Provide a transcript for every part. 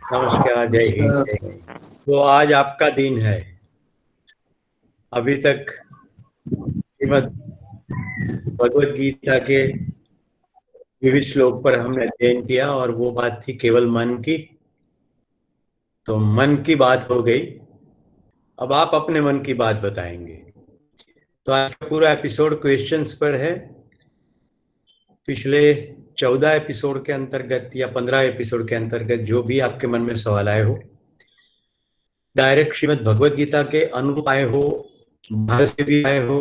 नमस्कार, जय हिंद, जय हिंद। तो आज आपका दिन है। अभी तक श्रीमद् भगवत गीता के विविध श्लोक पर हमने अध्ययन किया और वो बात थी केवल मन की। तो मन की बात हो गई। अब आप अपने मन की बात बताएंगे। तो आज का पूरा एपिसोड क्वेश्चंस पर है। पिछले 14 एपिसोड के अंतर्गत या 15 एपिसोड के अंतर्गत जो भी आपके मन में सवाल आए हो, डायरेक्ट श्रीमद् भगवत गीता के अनुरूप आए हो, बाहर से भी आए हो,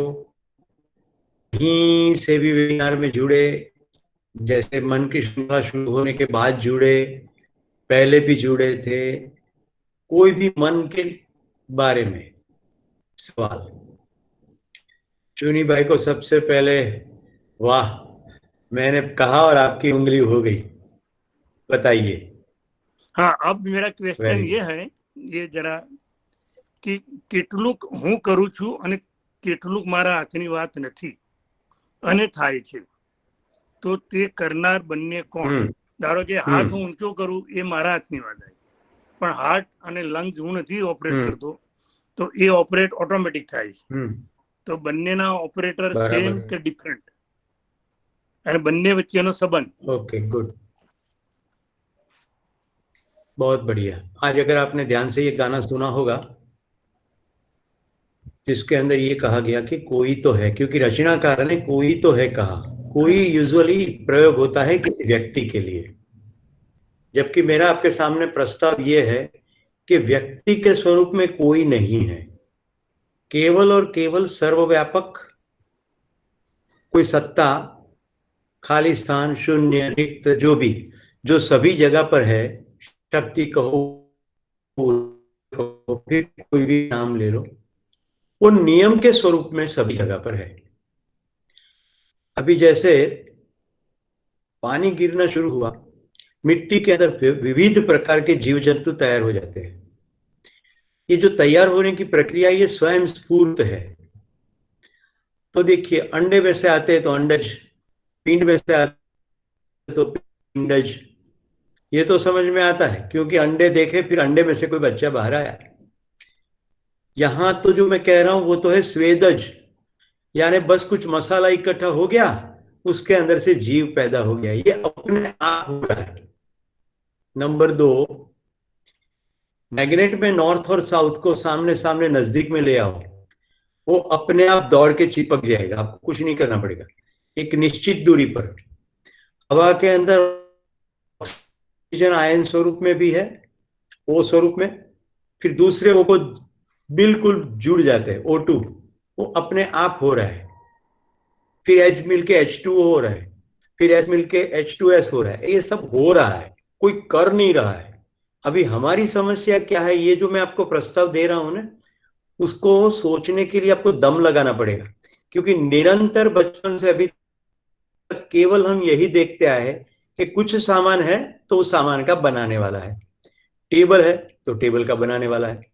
कहीं से भी वेबिनार में जुड़े, जैसे मन की श्रृंखला शुरू होने के बाद जुड़े, पहले भी जुड़े थे, कोई भी मन के बारे में सवाल, चुनी भाई को सबसे पहले। वाह, मैंने कहा और आपकी उंगली हो गई। बताइए। हाँ, अब मेरा क्वेश्चन ये है, ये जरा कि કેટલુંક હું કરું છું અને કેટલુંક મારા હાથની વાત નથી અને થાય છે, તો તે કરનાર બંને કોણ? ધારો કે હાથ હું ઊંચો કરું એ મારા હાથની વાત આવી, પણ હાર્ટ અને લંગ્સ હું નથી ઓપરેટ કરતો, તો એ ઓપરેટ ઓટોમેટિક થાય છે. તો બંનેના ઓપરેટર સેમ કે ડિફરન્ટ, અને બંને વચ્ચેનો સંબંધ. ओके, गुड, बहुत बढ़िया। आज अगर आपने ध्यान से ये गाना सुना होगा, जिसके अंदर ये कहा गया कि कोई तो है, क्योंकि रचनाकार ने कोई तो है कहा। कोई यूजुअली प्रयोग होता है किसी व्यक्ति के लिए, जबकि मेरा आपके सामने प्रस्ताव ये है कि व्यक्ति के स्वरूप में कोई नहीं है, केवल और केवल सर्वव्यापक कोई सत्ता, खाली स्थान, शून्य, रिक्त, जो सभी जगह पर है, शक्ति कहो, फिर कोई भी नाम ले लो, वो नियम के स्वरूप में सभी जगह पर है। अभी जैसे पानी गिरना शुरू हुआ, मिट्टी के अंदर विविध प्रकार के जीव जंतु तैयार हो जाते हैं। ये जो तैयार होने की प्रक्रिया, ये स्वयं स्फूर्त है। तो देखिए, अंडे में से आते हैं तो अंडज, पिंड में से आते तो पिंडज। ये तो समझ में आता है, क्योंकि अंडे देखे फिर अंडे में से कोई बच्चा बाहर आया। यहां तो जो मैं कह रहा हूं वो तो है स्वेदज, यानी बस कुछ मसाला इकट्ठा हो गया, उसके अंदर से जीव पैदा हो गया। ये अपने आप हो रहा है। नंबर 2, मैग्नेट में नॉर्थ और साउथ को सामने सामने नजदीक में ले आओ, वो अपने आप दौड़ के चिपक जाएगा, आपको कुछ नहीं करना पड़ेगा। एक निश्चित दूरी पर हवा के अंदर ऑक्सीजन आयन स्वरूप में भी है, ओ स्वरूप में, फिर दूसरे वो को बिल्कुल जुड़ जाते हैं, O2, वो अपने आप हो रहा है। फिर H मिलके H2O हो रहा है, फिर S मिलके H2S हो रहा है। ये सब हो रहा है, कोई कर नहीं रहा है। अभी हमारी समस्या क्या है, ये जो मैं आपको प्रस्ताव दे रहा हूं ना, उसको सोचने के लिए आपको दम लगाना पड़ेगा, क्योंकि निरंतर बचपन से अभी तक केवल हम यही देखते आए हैं कि कुछ सामान है तो उस सामान का बनाने वाला है। टेबल है तो टेबल का बनाने वाला है,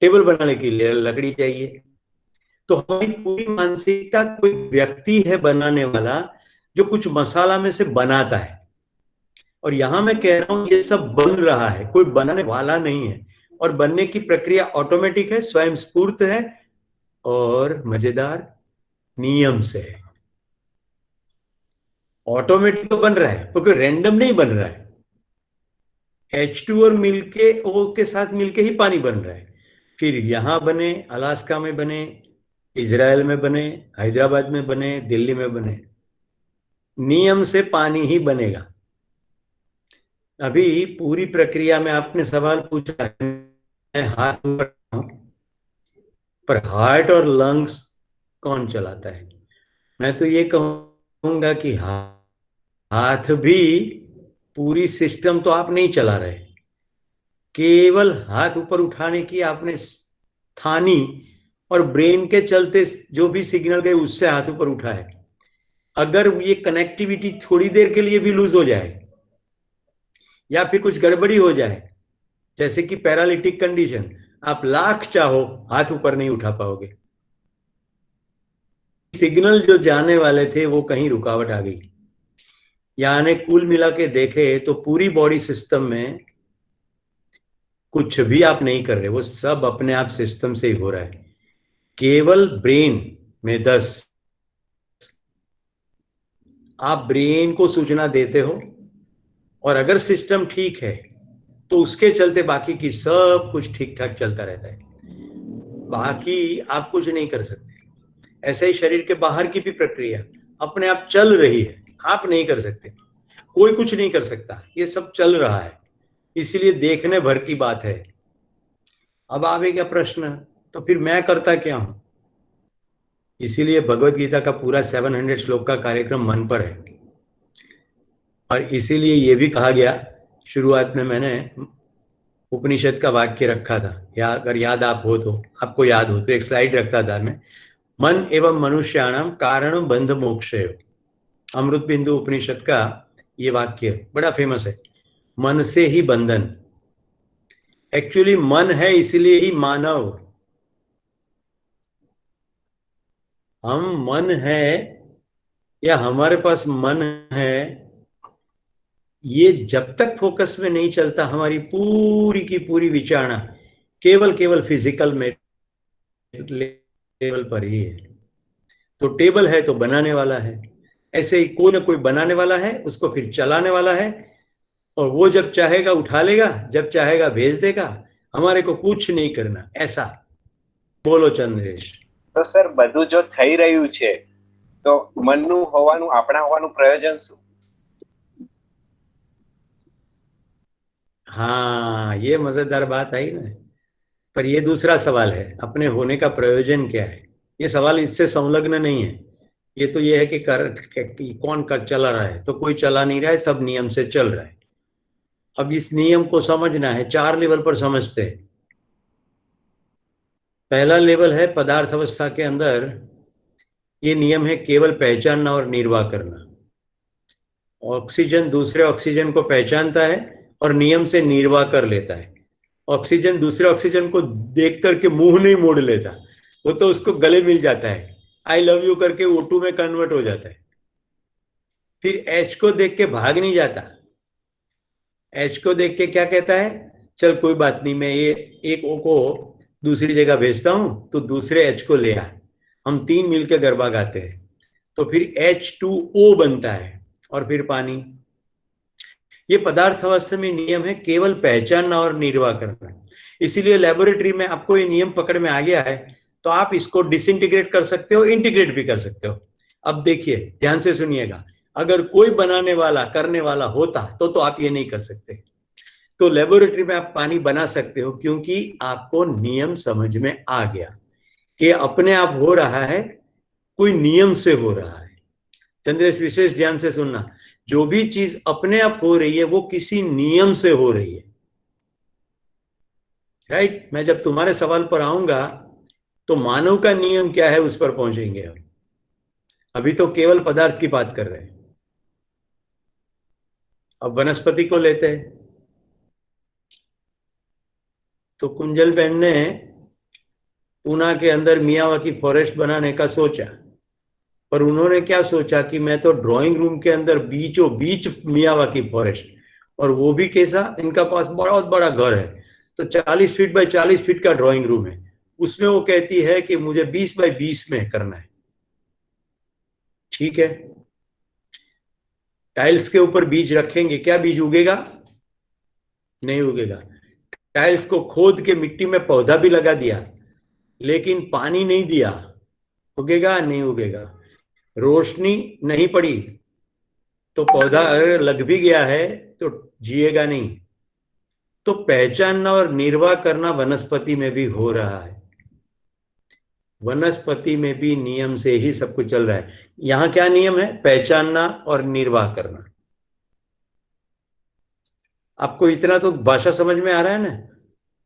टेबल बनाने के लिए लकड़ी चाहिए। तो हमारी पूरी मानसिकता कोई व्यक्ति है बनाने वाला, जो कुछ मसाला में से बनाता है। और यहां मैं कह रहा हूं ये सब बन रहा है, कोई बनाने वाला नहीं है। और बनने की प्रक्रिया ऑटोमेटिक है, स्वयं स्फूर्त है, और मजेदार, नियम से है। ऑटोमेटिक तो बन रहा है, तो कोई रैंडम नहीं बन रहा है। H2 और मिलके O के साथ मिलके ही पानी बन रहा है। फिर यहां बने, अलास्का में बने, इजराइल में बने, हैदराबाद में बने, दिल्ली में बने, नियम से पानी ही बनेगा। अभी पूरी प्रक्रिया में आपने सवाल पूछा, मैं हाथ पर हार्ट और लंग्स कौन चलाता है? मैं तो ये कहूंगा कि हाथ भी, पूरी सिस्टम तो आप नहीं चला रहे, केवल हाथ ऊपर उठाने की आपने ठानी और ब्रेन के चलते जो भी सिग्नल गए उससे हाथ ऊपर उठा है। अगर ये कनेक्टिविटी थोड़ी देर के लिए भी लूज हो जाए या फिर कुछ गड़बड़ी हो जाए, जैसे कि पैरालिटिक कंडीशन, आप लाख चाहो हाथ ऊपर नहीं उठा पाओगे। सिग्नल जो जाने वाले थे वो कहीं रुकावट आ गई। यानी कुल मिला के देखे तो पूरी बॉडी सिस्टम में कुछ भी आप नहीं कर रहे, वो सब अपने आप सिस्टम से ही हो रहा है। केवल ब्रेन में 10, आप ब्रेन को सूचना देते हो, और अगर सिस्टम ठीक है तो उसके चलते बाकी की सब कुछ ठीक ठाक चलता रहता है। बाकी आप कुछ नहीं कर सकते। ऐसे ही शरीर के बाहर की भी प्रक्रिया अपने आप चल रही है, आप नहीं कर सकते, कोई कुछ नहीं कर सकता, ये सब चल रहा है, इसलिए देखने भर की बात है। अब आवेगा प्रश्न, तो फिर मैं करता क्या हूं? इसीलिए भगवत गीता का पूरा 700 श्लोक का कार्यक्रम मन पर है। और इसीलिए ये भी कहा गया, शुरुआत में मैंने उपनिषद का वाक्य रखा था, या अगर याद आप हो तो, आपको याद हो तो, एक स्लाइड रखता था मैं, मन एवं मनुष्याणाम कारण बंध मोक्षय। अमृत बिंदु उपनिषद का ये वाक्य बड़ा फेमस है, मन से ही बंधन। एक्चुअली मन है इसलिए ही मानव, हम मन है या हमारे पास मन है, ये जब तक फोकस में नहीं चलता, हमारी पूरी की पूरी विचारणा केवल केवल फिजिकल में लेवल पर ही है। तो टेबल है तो बनाने वाला है, ऐसे ही कोई ना कोई बनाने वाला है, उसको फिर चलाने वाला है, और वो जब चाहेगा उठा लेगा, जब चाहेगा भेज देगा, हमारे को कुछ नहीं करना। ऐसा बोलो चंद्रेश। तो सर બધું જો થઈ રહ્યું છે તો મનનું હોવાનું આપણા હોવાનું પ્રયોજન શું? हाँ, ये मजेदार बात आई ना। पर ये दूसरा सवाल है, अपने होने का प्रयोजन क्या है। ये सवाल इससे संलग्न नहीं है। ये तो ये है कि कौन कर चला रहा है, तो कोई चला नहीं रहा है, सब नियम से चल रहा है। अब इस नियम को समझना है, 4 लेवल पर समझते हैं। पहला लेवल है पदार्थ अवस्था के अंदर, ये नियम है केवल पहचानना और निर्वाह करना। ऑक्सीजन दूसरे ऑक्सीजन को पहचानता है और नियम से निर्वाह कर लेता है। ऑक्सीजन दूसरे ऑक्सीजन को देख करके मुंह नहीं मोड़ लेता, वो तो उसको गले मिल जाता है, आई लव यू करके O2 में कन्वर्ट हो जाता है। फिर H को देख के भाग नहीं जाता, H को देख के क्या कहता है, चल कोई बात नहीं, मैं ये एक O को दूसरी जगह भेजता हूं, तो दूसरे H को ले आ, हम 3 मिलकर गरबा गाते हैं, तो फिर H2O बनता है, और फिर पानी। ये पदार्थ अवस्था में नियम है केवल पहचानना और निर्वाह करना। इसीलिए लेबोरेटरी में आपको ये नियम पकड़ में आ गया है, तो आप इसको डिसइंटीग्रेट कर सकते हो, इंटीग्रेट भी कर सकते हो। अब देखिए, ध्यान से सुनिएगा, अगर कोई बनाने वाला करने वाला होता तो आप ये नहीं कर सकते। तो लेबोरेटरी में आप पानी बना सकते हो, क्योंकि आपको नियम समझ में आ गया कि अपने आप हो रहा है, कोई नियम से हो रहा है। चंद्रेश, विशेष ध्यान से सुनना, जो भी चीज अपने आप हो रही है वो किसी नियम से हो रही है। राइट? मैं जब तुम्हारे सवाल पर आऊंगा तो मानव का नियम क्या है उस पर पहुंचेंगे हम। अभी तो केवल पदार्थ की बात कर रहे हैं। अब वनस्पति को लेते हैं, तो कुंजल बहन ने पूना के अंदर मियावाकी फॉरेस्ट बनाने का सोचा, पर उन्होंने क्या सोचा कि मैं तो ड्राइंग रूम के अंदर बीचों बीच मियावाकी फॉरेस्ट, और वो भी कैसा, इनका पास बहुत बड़ा घर है, तो 40 फीट बाय 40 फीट का ड्राइंग रूम है, उसमें वो कहती है कि मुझे 20 बाय 20 में करना है। ठीक है, टाइल्स के ऊपर बीज रखेंगे, क्या बीज उगेगा? नहीं उगेगा। टाइल्स को खोद के मिट्टी में पौधा भी लगा दिया, लेकिन पानी नहीं दिया, उगेगा? नहीं उगेगा। रोशनी नहीं पड़ी तो पौधा अगर लग भी गया है तो जिएगा नहीं। तो पहचानना और निर्वाह करना वनस्पति में भी हो रहा है। वनस्पति में भी नियम से ही सब कुछ चल रहा है। यहां क्या नियम है? पहचानना और निर्वाह करना। आपको इतना तो भाषा समझ में आ रहा है ना?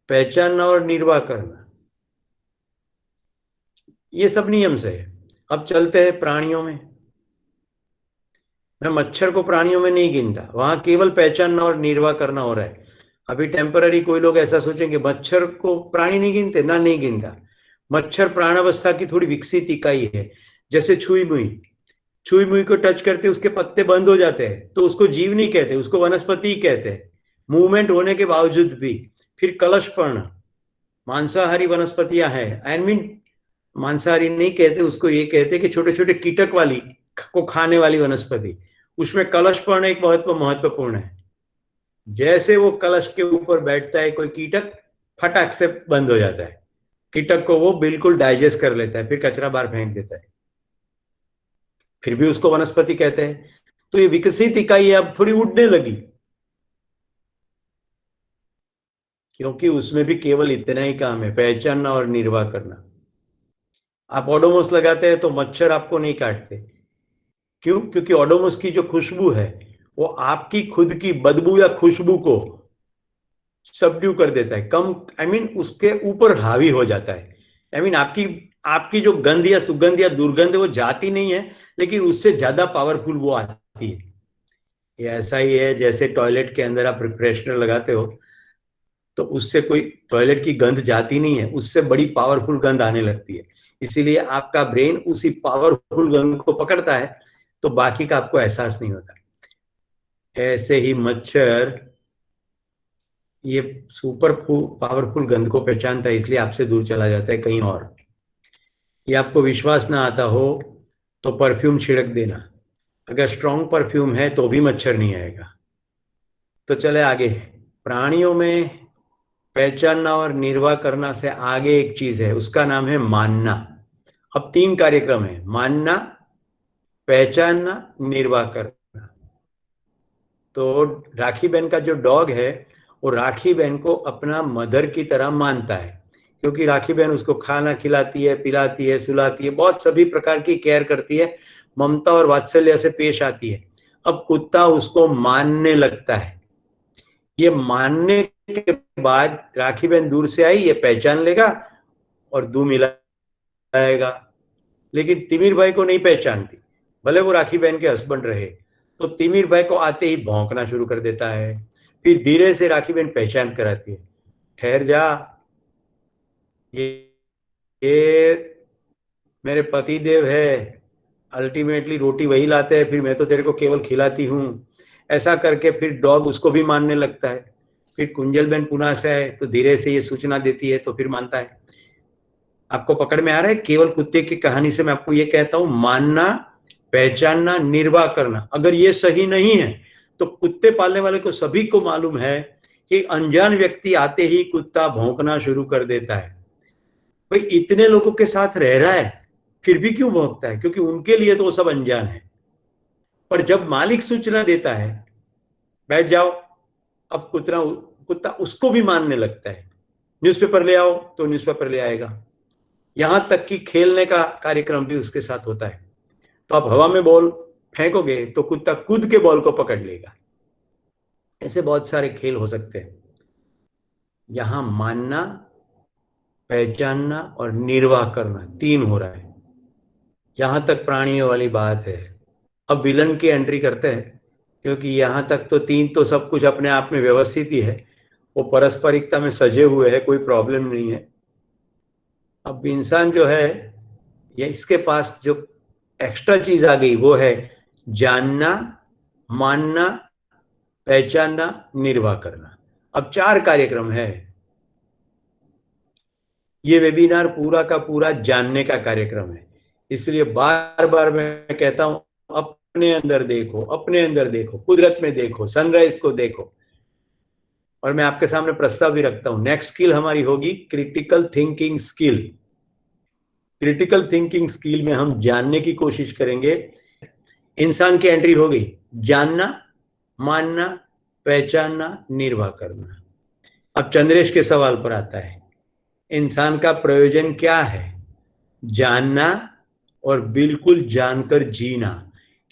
पहचानना और निर्वाह करना, ये सब नियम से है। अब चलते हैं प्राणियों में। मैं मच्छर को प्राणियों में नहीं गिनता, वहां केवल पहचानना और निर्वाह करना हो रहा है। अभी टेम्पररी कोई लोग ऐसा सोचेंगे मच्छर को प्राणी नहीं गिनते, ना, नहीं गिनता। मच्छर प्राणावस्था की थोड़ी विकसित इकाई है, जैसे छुई मुई। छुई मुई को टच करते उसके पत्ते बंद हो जाते हैं, तो उसको जीव नहीं कहते, उसको वनस्पति ही कहते हैं, मूवमेंट होने के बावजूद भी। फिर कलशपर्ण, मांसाहारी वनस्पतियां हैं। आई मीन मांसाहारी नहीं कहते उसको, ये कहते कि छोटे छोटे कीटक वाली को खाने वाली वनस्पति, उसमें कलशपर्ण एक महत्वपूर्ण है। जैसे वो कलश के ऊपर बैठता है कोई कीटक, फटाक से बंद हो जाता है, कीटक को वो बिल्कुल डाइजेस्ट कर लेता है, फिर कचरा बाहर फेंक देता है, फिर भी उसको वनस्पति कहते हैं। तो ये विकसित इकाई अब थोड़ी उड़ने लगी, क्योंकि उसमें भी केवल इतना ही काम है, पहचानना और निर्वाह करना। आप ओडोमोस लगाते हैं तो मच्छर आपको नहीं काटते, क्यों? क्योंकि ओडोमोस की जो खुशबू है वो आपकी खुद की बदबू या खुशबू को सबड्यू कर देता है, कम आई मीन उसके ऊपर हावी हो जाता है। आई मीन आपकी आपकी जो गंध या सुगंध या दुर्गंध वो जाती नहीं है, लेकिन उससे ज्यादा पावरफुल वो आती है। ये ऐसा ही है जैसे टॉयलेट के अंदर आप रिफ्रेशनर लगाते हो तो उससे कोई टॉयलेट की गंध जाती नहीं है, उससे बड़ी पावरफुल गंध आने लगती है। इसीलिए आपका ब्रेन उसी पावरफुल गंध को पकड़ता है, तो बाकी का आपको एहसास नहीं होता। ऐसे ही मच्छर ये सुपर पावरफुल गंध को पहचानता है, इसलिए आपसे दूर चला जाता है कहीं और। ये आपको विश्वास ना आता हो तो परफ्यूम छिड़क देना, अगर स्ट्रॉन्ग परफ्यूम है तो भी मच्छर नहीं आएगा। तो चले आगे। प्राणियों में पहचानना और निर्वाह करना से आगे एक चीज है, उसका नाम है मानना। अब 3 कार्यक्रम है, मानना, पहचानना, निर्वाह करना। तो राखी बहन का जो डॉग है वो राखी बहन को अपना मदर की तरह मानता है, क्योंकि राखी बहन उसको खाना खिलाती है, पिलाती है, सुलाती है, बहुत सभी प्रकार की केयर करती है, ममता और वात्सल्य से पेश आती है। अब कुत्ता उसको मानने लगता है। ये मानने के बाद राखी बहन दूर से आई, ये पहचान लेगा और दू मिलाएगा। लेकिन तिमिर भाई को नहीं पहचानती, भले वो राखी बहन के हस्बैंड रहे। तो तिमिर भाई को आते ही भौंकना शुरू कर देता है, फिर धीरे से राखी बहन पहचान कराती है, ठहर जा, ये मेरे पति देव है, अल्टीमेटली रोटी वही लाते हैं, फिर मैं तो तेरे को केवल खिलाती हूँ। ऐसा करके फिर डॉग उसको भी मानने लगता है। फिर कुंजल बहन पुनः से है तो धीरे से ये सूचना देती है, तो फिर मानता है। आपको पकड़ में आ रहा है? केवल कुत्ते की कहानी से मैं आपको ये कहता हूं, मानना, पहचानना, निर्वाह करना। अगर ये सही नहीं है तो कुत्ते पालने वाले को सभी को मालूम है कि अनजान व्यक्ति आते ही कुत्ता भौंकना शुरू कर देता है। भाई इतने लोगों के साथ रह रहा है फिर भी क्यों भौंकता है? क्योंकि उनके लिए तो वो सब अनजान है। पर जब मालिक सूचना देता है बैठ जाओ, अब कुत्ता उसको भी मानने लगता है। न्यूज़पेपर ले आओ तो न्यूज़पेपर ले आएगा, यहां तक कि खेलने का कार्यक्रम भी उसके साथ होता है। तो आप हवा में बॉल फेंकोगे तो कुत्ता कूद के बॉल को पकड़ लेगा। ऐसे बहुत सारे खेल हो सकते हैं। यहां मानना, पहचानना और निर्वाह करना 3 हो रहा है। यहां तक प्राणियों वाली बात है। अब विलन की एंट्री करते हैं, क्योंकि यहां तक तो 3 तो सब कुछ अपने आप में व्यवस्थित ही है, वो पारस्परिकता में सजे हुए हैं, कोई प्रॉब्लम नहीं है। अब इंसान जो है ये इसके पास जो एक्स्ट्रा चीज आ गई वो है जानना, मानना, पहचानना, निर्वाह करना। अब 4 कार्यक्रम है। ये वेबिनार पूरा का पूरा जानने का कार्यक्रम है, इसलिए बार बार मैं कहता हूं अपने अंदर देखो, अपने अंदर देखो, कुदरत में देखो, सनराइज को देखो। और मैं आपके सामने प्रस्ताव भी रखता हूं, नेक्स्ट स्किल हमारी होगी critical thinking skill. Critical thinking skill में हम जानने की कोशिश करेंगे। इंसान की एंट्री हो गई, जानना, मानना, पहचानना, निर्वाह करना। अब चंद्रेश के सवाल पर आता है, इंसान का प्रयोजन क्या है? जानना और बिल्कुल जानकर जीना।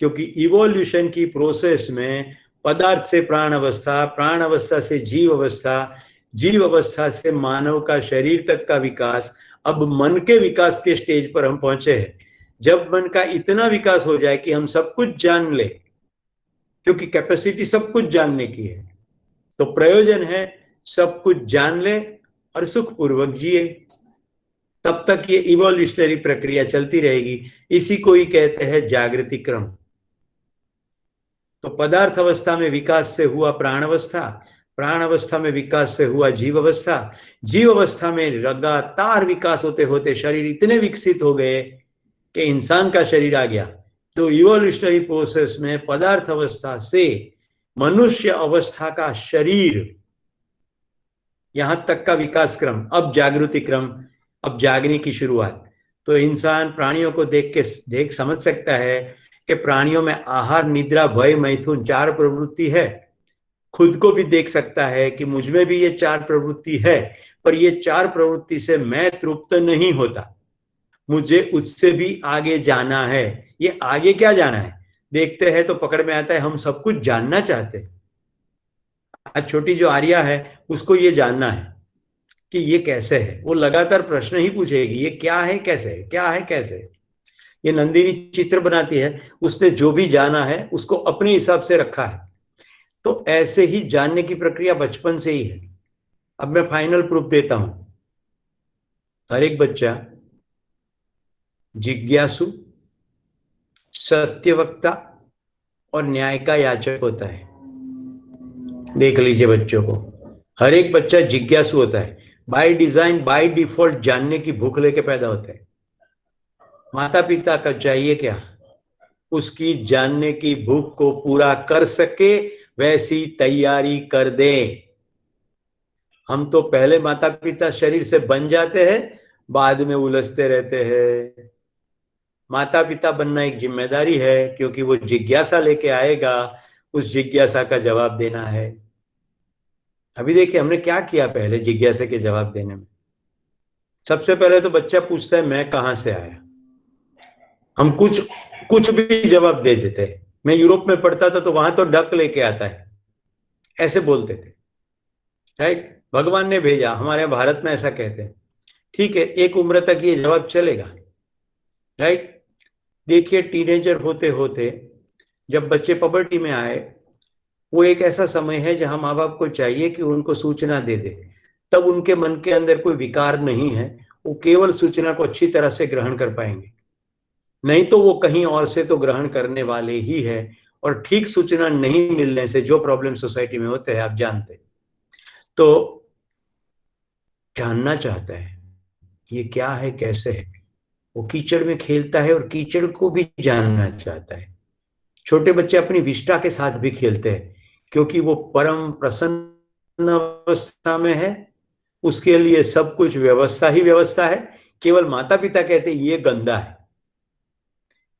क्योंकि इवोल्यूशन की प्रोसेस में पदार्थ से प्राण अवस्था, प्राण अवस्था से जीव अवस्था, जीव अवस्था से मानव का शरीर तक का विकास, अब मन के विकास के स्टेज पर हम पहुंचे हैं। जब मन का इतना विकास हो जाए कि हम सब कुछ जान ले, क्योंकि कैपेसिटी सब कुछ जानने की है, तो प्रयोजन है सब कुछ जान ले और सुखपूर्वक जिए। तब तक ये इवोल्यूशनरी प्रक्रिया चलती रहेगी। इसी को ही कहते हैं जागृति क्रम। तो पदार्थ अवस्था में विकास से हुआ प्राण अवस्था, प्राण अवस्था में विकास से हुआ जीव अवस्था, जीव अवस्था में लगातार विकास होते होते शरीर इतने विकसित हो गए कि इंसान का शरीर आ गया। तो इवोल्यूशनरी प्रोसेस में पदार्थ अवस्था से मनुष्य अवस्था का शरीर, यहां तक का विकास क्रम, अब जागृति क्रम, अब जागने की शुरुआत। तो इंसान प्राणियों को देख समझ सकता है कि प्राणियों में आहार, निद्रा, भय, मैथुन 4 प्रवृत्ति है। खुद को भी देख सकता है कि मुझ में भी ये 4 प्रवृत्ति है, पर ये 4 प्रवृत्ति से मैं तृप्त नहीं होता, मुझे उससे भी आगे जाना है। ये आगे क्या जाना है देखते हैं तो पकड़ में आता है, हम सब कुछ जानना चाहते हैं। आज छोटी जो आर्या है उसको ये जानना है कि ये कैसे है, वो लगातार प्रश्न ही पूछेगी, ये क्या है, कैसे है, क्या है, कैसे है। ये नंदिनी चित्र बनाती है, उसने जो भी जाना है उसको अपने हिसाब से रखा है। तो ऐसे ही जानने की प्रक्रिया बचपन से ही है। अब मैं फाइनल प्रूफ देता हूं। हर एक बच्चा जिज्ञासु, सत्यवक्ता और न्याय का याचक होता है। देख लीजिए बच्चों को, हर एक बच्चा जिज्ञासु होता है, बाय डिजाइन, बाय डिफॉल्ट जानने की भूख लेके पैदा होता है। माता पिता का चाहिए क्या, उसकी जानने की भूख को पूरा कर सके वैसी तैयारी कर दे। हम तो पहले माता पिता शरीर से बन जाते हैं, बाद में उलझते रहते हैं। माता पिता बनना एक जिम्मेदारी है, क्योंकि वो जिज्ञासा लेके आएगा, उस जिज्ञासा का जवाब देना है। अभी देखिए हमने क्या किया पहले जिज्ञासा के जवाब देने में। सबसे पहले तो बच्चा पूछता है मैं कहां से आया। हम कुछ कुछ भी जवाब दे देते हैं। मैं यूरोप में पढ़ता था तो वहां तो डक लेके आता है, ऐसे बोलते थे, राइट। भगवान ने भेजा, हमारे भारत में ऐसा कहते हैं। ठीक है, एक उम्र तक ये जवाब चलेगा, राइट। देखिए टीनेजर होते होते जब बच्चे पबर्टी में आए, वो एक ऐसा समय है जहां माँ बाप को चाहिए कि उनको सूचना दे दे। तब उनके मन के अंदर कोई विकार नहीं है, वो केवल सूचना को अच्छी तरह से ग्रहण कर पाएंगे, नहीं तो वो कहीं और से तो ग्रहण करने वाले ही है। और ठीक सूचना नहीं मिलने से जो प्रॉब्लम सोसाइटी में होते हैं आप जानते हैं। तो जानना चाहता है ये क्या है, कैसे है। वो कीचड़ में खेलता है और कीचड़ को भी जानना चाहता है। छोटे बच्चे अपनी विष्ठा के साथ भी खेलते हैं, क्योंकि वो परम प्रसन्न अवस्था में है, उसके लिए सब कुछ व्यवस्था ही व्यवस्था है। केवल माता पिता कहते हैं ये गंदा है।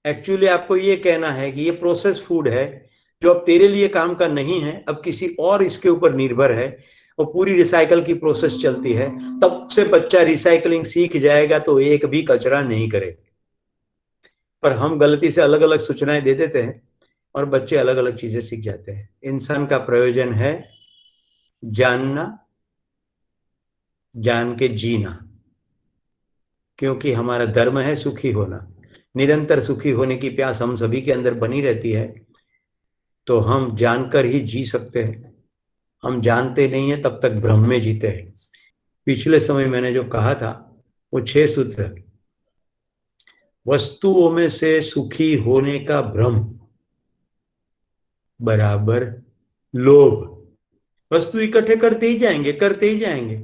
एक्चुअली आपको ये कहना है कि ये प्रोसेस फूड है जो अब तेरे लिए काम का नहीं है, अब किसी और इसके ऊपर निर्भर है, और पूरी रिसाइकल की प्रोसेस चलती है। तब से बच्चा रिसाइकलिंग सीख जाएगा तो एक भी कचरा नहीं करेगा। पर हम गलती से अलग अलग सूचनाएं दे देते हैं और बच्चे अलग अलग चीजें सीख जाते हैं। इंसान का प्रयोजन है जानना, जान के जीना, क्योंकि हमारा धर्म है सुखी होना। निरंतर सुखी होने की प्यास हम सभी के अंदर बनी रहती है, तो हम जानकर ही जी सकते हैं। हम जानते नहीं है तब तक भ्रम में जीते हैं। पिछले समय मैंने जो कहा था वो 6 सूत्र, वस्तुओं में से सुखी होने का भ्रम बराबर लोभ। वस्तु इकट्ठे करते ही जाएंगे, करते ही जाएंगे।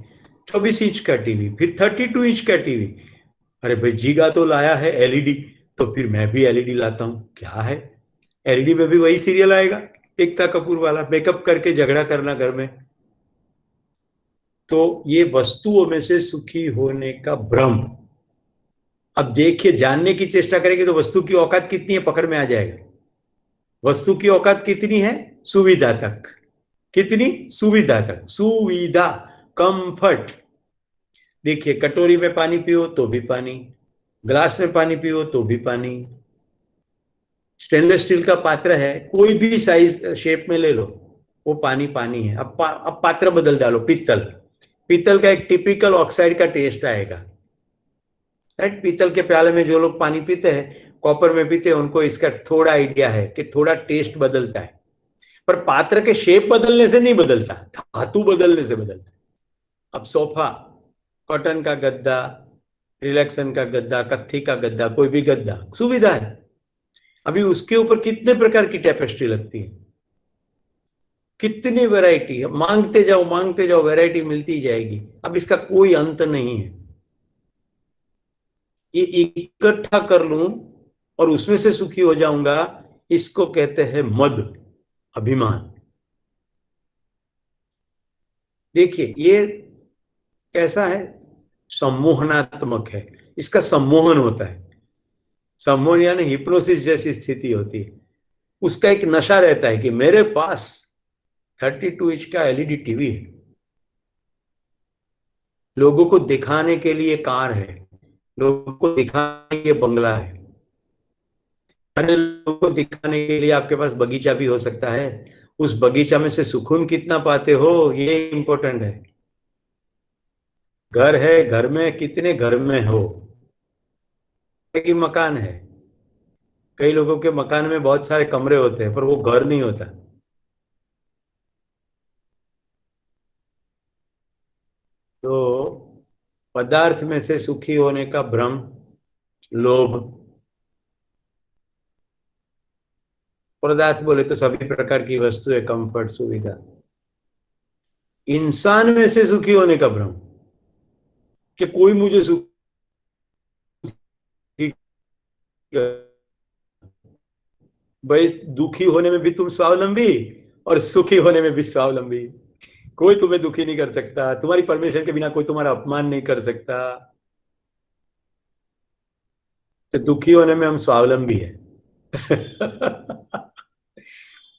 24 इंच का टीवी, फिर 32 इंच का टीवी। अरे भाई जीगा तो लाया है एलईडी, तो फिर मैं भी एलईडी लाता हूं। क्या है, एलईडी में भी वही सीरियल आएगा, एकता कपूर वाला, मेकअप करके झगड़ा करना घर में। तो ये वस्तुओं में से सुखी होने का भ्रम। अब देखिए जानने की चेष्टा करेंगे तो वस्तु की औकात कितनी है पकड़ में आ जाएगा। वस्तु की औकात कितनी है, सुविधा तक। कितनी, सुविधा तक, सुविधा, कंफर्ट। देखिए कटोरी में पानी पियो तो भी पानी, ग्लास में पानी पियो तो भी पानी। स्टेनलेस स्टील का पात्र है, कोई भी साइज शेप में ले लो, वो पानी पानी है। अब पात्र बदल डालो, पित्तल, पीतल का एक टिपिकल ऑक्साइड का टेस्ट आएगा, राइट। पीतल के प्याले में जो लोग पानी पीते हैं, कॉपर में पीते हैं, उनको इसका थोड़ा आइडिया है कि थोड़ा टेस्ट बदलता है। पर पात्र के शेप बदलने से नहीं बदलता, धातु बदलने से बदलता है। अब सोफा, कॉटन का गद्दा, रिलैक्सन का गद्दा, कत्थी का गद्दा, कोई भी गद्दा, सुविधा है। अभी उसके ऊपर कितने प्रकार की टेपेस्ट्री लगती है, कितनी वैरायटी है, मांगते जाओ, वैरायटी मिलती जाएगी। अब इसका कोई अंत नहीं है। ये इकट्ठा कर लूं और उसमें से सुखी हो जाऊंगा, इसको कहते हैं मद, अभिमान। देखिए ये कैसा है, सम्मोहनात्मक है, इसका सम्मोहन होता है। सम्मोहन यानी हिप्नोसिस जैसी स्थिति होती है। उसका एक नशा रहता है कि मेरे पास 32 इंच का एलईडी टीवी है, लोगों को दिखाने के लिए कार है, लोगों को दिखाने के लिए बंगला है, अरे लोगों को दिखाने के लिए आपके पास बगीचा भी हो सकता है। उस बगीचा में से सुकून कितना पाते हो, ये इंपॉर्टेंट है। घर है, घर में कितने घर में हो, कि मकान है। कई लोगों के मकान में बहुत सारे कमरे होते हैं पर वो घर नहीं होता। तो पदार्थ में से सुखी होने का भ्रम, लोभ। पदार्थ बोले तो सभी प्रकार की वस्तुएं, कंफर्ट, सुविधा। इंसान में से सुखी होने का भ्रम कि कोई मुझे सुखी कर- भाई दुखी होने में भी तुम स्वावलंबी और सुखी होने में भी स्वावलंबी। कोई तुम्हें दुखी नहीं कर सकता, तुम्हारी परमिशन के बिना कोई तुम्हारा अपमान नहीं कर सकता। तो दुखी होने में हम स्वावलंबी है।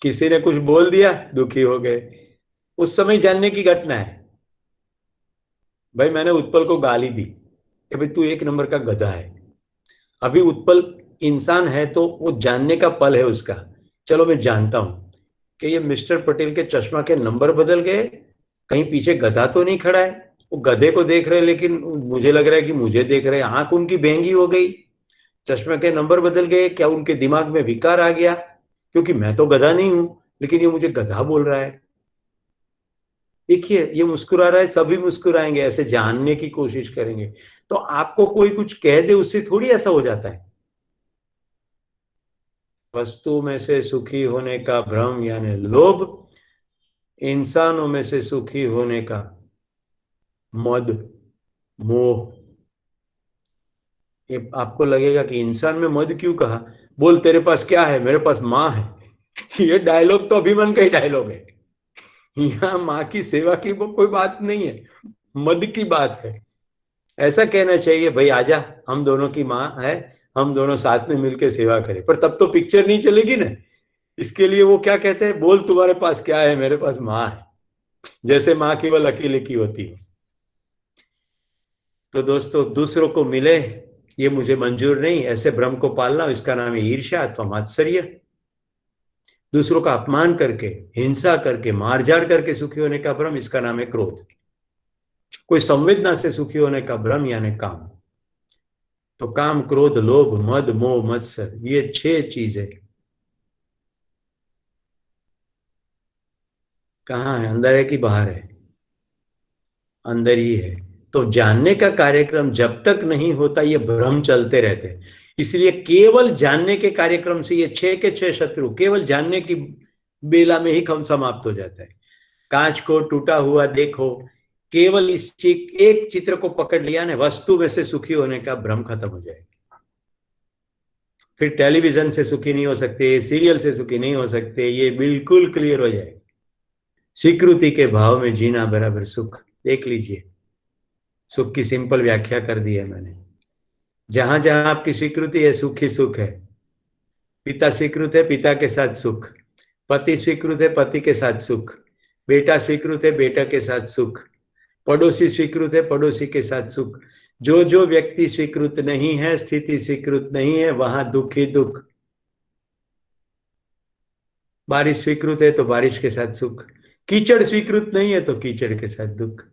किसी ने कुछ बोल दिया, दुखी हो गए। उस समय जानने की घटना है। भाई मैंने उत्पल को गाली दी कि भाई तू एक नंबर का गधा है। अभी उत्पल इंसान है तो वो जानने का पल है उसका। चलो मैं जानता हूं कि ये मिस्टर पटेल के चश्मा के नंबर बदल गए, कहीं पीछे गधा तो नहीं खड़ा है। वो गधे को देख रहे लेकिन मुझे लग रहा है कि मुझे देख रहे हैं। आंख उनकी बेंगी हो गई, चश्मे के नंबर बदल गए। क्या उनके दिमाग में विकार आ गया, क्योंकि मैं तो गधा नहीं हूं लेकिन ये मुझे गधा बोल रहा है। देखिए ये मुस्कुरा रहा है, सभी मुस्कुराएंगे, ऐसे जानने की कोशिश करेंगे। तो आपको कोई कुछ कह दे उससे थोड़ी ऐसा हो जाता है। वस्तु में से सुखी होने का भ्रम यानी लोभ, इंसानों में से सुखी होने का मद, मोह। ये आपको लगेगा कि इंसान में मद क्यों कहा, बोल तेरे पास क्या है, मेरे पास माँ है। ये डायलॉग तो अभिमान का ही डायलॉग है। यहाँ माँ की सेवा की वो कोई बात नहीं है, मद की बात है। ऐसा कहना चाहिए भाई आजा, हम दोनों की माँ है, हम दोनों साथ में मिलकर सेवा करें। पर तब तो पिक्चर नहीं चलेगी ना। इसके लिए वो क्या कहते हैं, बोल तुम्हारे पास क्या है, मेरे पास माँ है। जैसे माँ केवल अकेले की होती है। तो दोस्तों दूसरों को मिले ये मुझे मंजूर नहीं, ऐसे भ्रम को पालना, इसका नाम है ईर्ष्या अथवा मात्सर्य। दूसरों का अपमान करके, हिंसा करके, मारझाड़ करके सुखी होने का भ्रम, इसका नाम है क्रोध। कोई संवेदना से सुखी होने का भ्रम यानी काम। तो काम, क्रोध, लोभ, मद, मोह, मत्सर, ये 6 चीजें कहाँ है, अंदर है कि बाहर है? अंदर ही है। तो जानने का कार्यक्रम जब तक नहीं होता ये भ्रम चलते रहते हैं। इसलिए केवल जानने के कार्यक्रम से ये 6 के 6 शत्रु केवल जानने की बेला में ही कम समाप्त हो जाता है। कांच को टूटा हुआ देखो, केवल इस एक चित्र को पकड़ लिया ना, वस्तु में से सुखी होने का भ्रम खत्म हो जाएगा। फिर टेलीविजन से सुखी नहीं हो सकते, सीरियल से सुखी नहीं हो सकते, ये बिल्कुल क्लियर हो जाएगा। स्वीकृति के भाव में जीना बराबर सुख। देख लीजिए, सुख की सिंपल व्याख्या कर दी है मैंने। जहां जहां आपकी स्वीकृति है, सुख ही सुख है। पिता स्वीकृत है, पिता के साथ सुख। पति स्वीकृत है, पति के साथ सुख। बेटा स्वीकृत है, बेटा के साथ सुख। पड़ोसी स्वीकृत है, पड़ोसी के साथ सुख। जो जो व्यक्ति स्वीकृत नहीं है, स्थिति स्वीकृत नहीं है, वहां दुख ही दुख। बारिश स्वीकृत है तो बारिश के साथ सुख, कीचड़ स्वीकृत नहीं है तो कीचड़ के साथ दुख।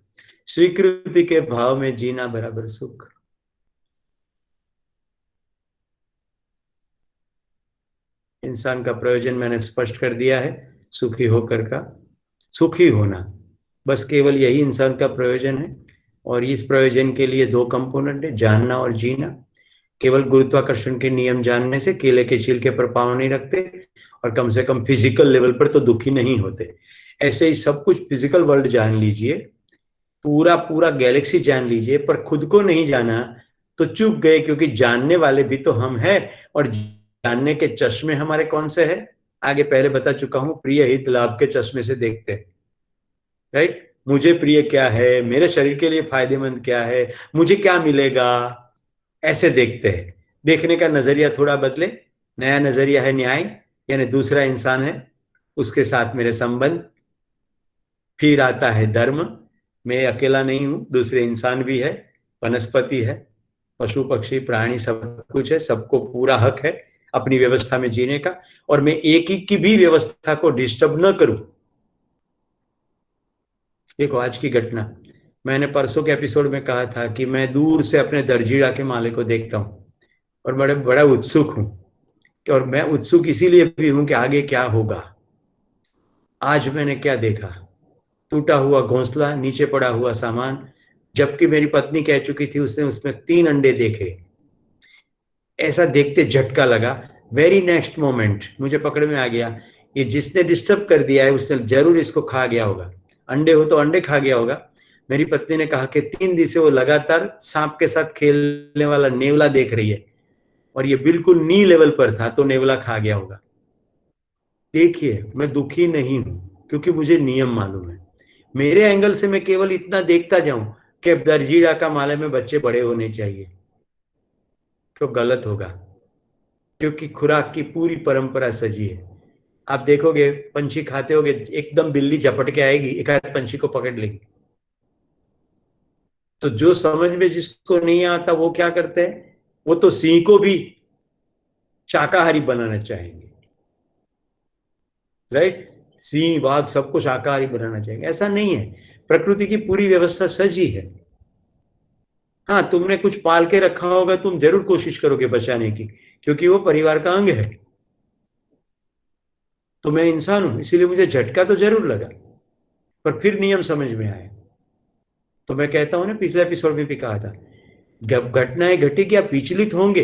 स्वीकृति के भाव में जीना बराबर सुख। इंसान का प्रयोजन मैंने स्पष्ट कर दिया है, सुखी होकर का, सुखी होना, बस केवल यही इंसान का प्रयोजन है। और इस प्रयोजन के लिए 2 कंपोनेंट है, जानना और जीना। केवल गुरुत्वाकर्षण के नियम जानने से केले के छिलके पर पांव नहीं रखते, और कम से कम फिजिकल लेवल पर तो दुखी नहीं होते। ऐसे ही सब कुछ फिजिकल वर्ल्ड जान लीजिए, पूरा पूरा गैलेक्सी जान लीजिए, पर खुद को नहीं जाना तो चूक गए, क्योंकि जानने वाले भी तो हम हैं। और जानने के चश्मे हमारे कौन से हैं? आगे पहले बता चुका हूं, प्रिय हित लाभ के चश्मे से देखते हैं, राइट। मुझे प्रिय क्या है, मेरे शरीर के लिए फायदेमंद क्या है, मुझे क्या मिलेगा, ऐसे देखते हैं। देखने का नजरिया थोड़ा बदले, नया नजरिया है न्याय, यानी दूसरा इंसान है, उसके साथ मेरे संबंध। फिर आता है धर्म, मैं अकेला नहीं हूं, दूसरे इंसान भी है, वनस्पति है, पशु पक्षी प्राणी सब कुछ है, सबको पूरा हक है अपनी व्यवस्था में जीने का, और मैं एक ही की भी व्यवस्था को डिस्टर्ब न करूं। देखो आज की घटना, मैंने परसों के एपिसोड में कहा था कि मैं दूर से अपने दर्जीड़ा के माले को देखता हूं और बड़ा उत्सुक हूं, और मैं उत्सुक इसीलिए भी हूं कि आगे क्या होगा। आज मैंने क्या देखा, टूटा हुआ घोंसला, नीचे पड़ा हुआ सामान, जबकि मेरी पत्नी कह चुकी थी उसने उसमें 3 अंडे देखे। ऐसा देखते झटका लगा। वेरी नेक्स्ट मोमेंट मुझे पकड़ में आ गया, ये जिसने डिस्टर्ब कर दिया है उसने जरूर इसको खा गया होगा, अंडे हो तो अंडे खा गया होगा। मेरी पत्नी ने कहा कि 3 दिन से वो लगातार सांप के साथ खेलने वाला नेवला देख रही है, और ये बिल्कुल नी लेवल पर था, तो नेवला खा गया होगा। देखिए मैं दुखी नहीं हूं, क्योंकि मुझे नियम मालूम है। मेरे एंगल से मैं केवल इतना देखता जाऊं कि दर्जीड़ा का माले में बच्चे बड़े होने चाहिए, तो गलत होगा, क्योंकि खुराक की पूरी परंपरा सजी है। आप देखोगे पंछी खाते होगे, एकदम बिल्ली झपट के आएगी, एक आध पंछी को पकड़ लेगी। तो जो समझ में जिसको नहीं आता वो क्या करते हैं, वो तो सिंह को भी शाकाहारी बनाना चाहेंगे, राइट। सिंह बाघ सबको शाकाहारी बनाना चाहेंगे, ऐसा नहीं है। प्रकृति की पूरी व्यवस्था सजी है। हाँ, तुमने कुछ पाल के रखा होगा, तुम जरूर कोशिश करोगे बचाने की, क्योंकि वो परिवार का अंग है। तो मैं इंसान हूं, इसीलिए मुझे झटका तो जरूर लगा, पर फिर नियम समझ में आए। तो मैं कहता हूं ना, पिछले एपिसोड में भी कहा था, जब घटनाएं घटेगी आप विचलित होंगे,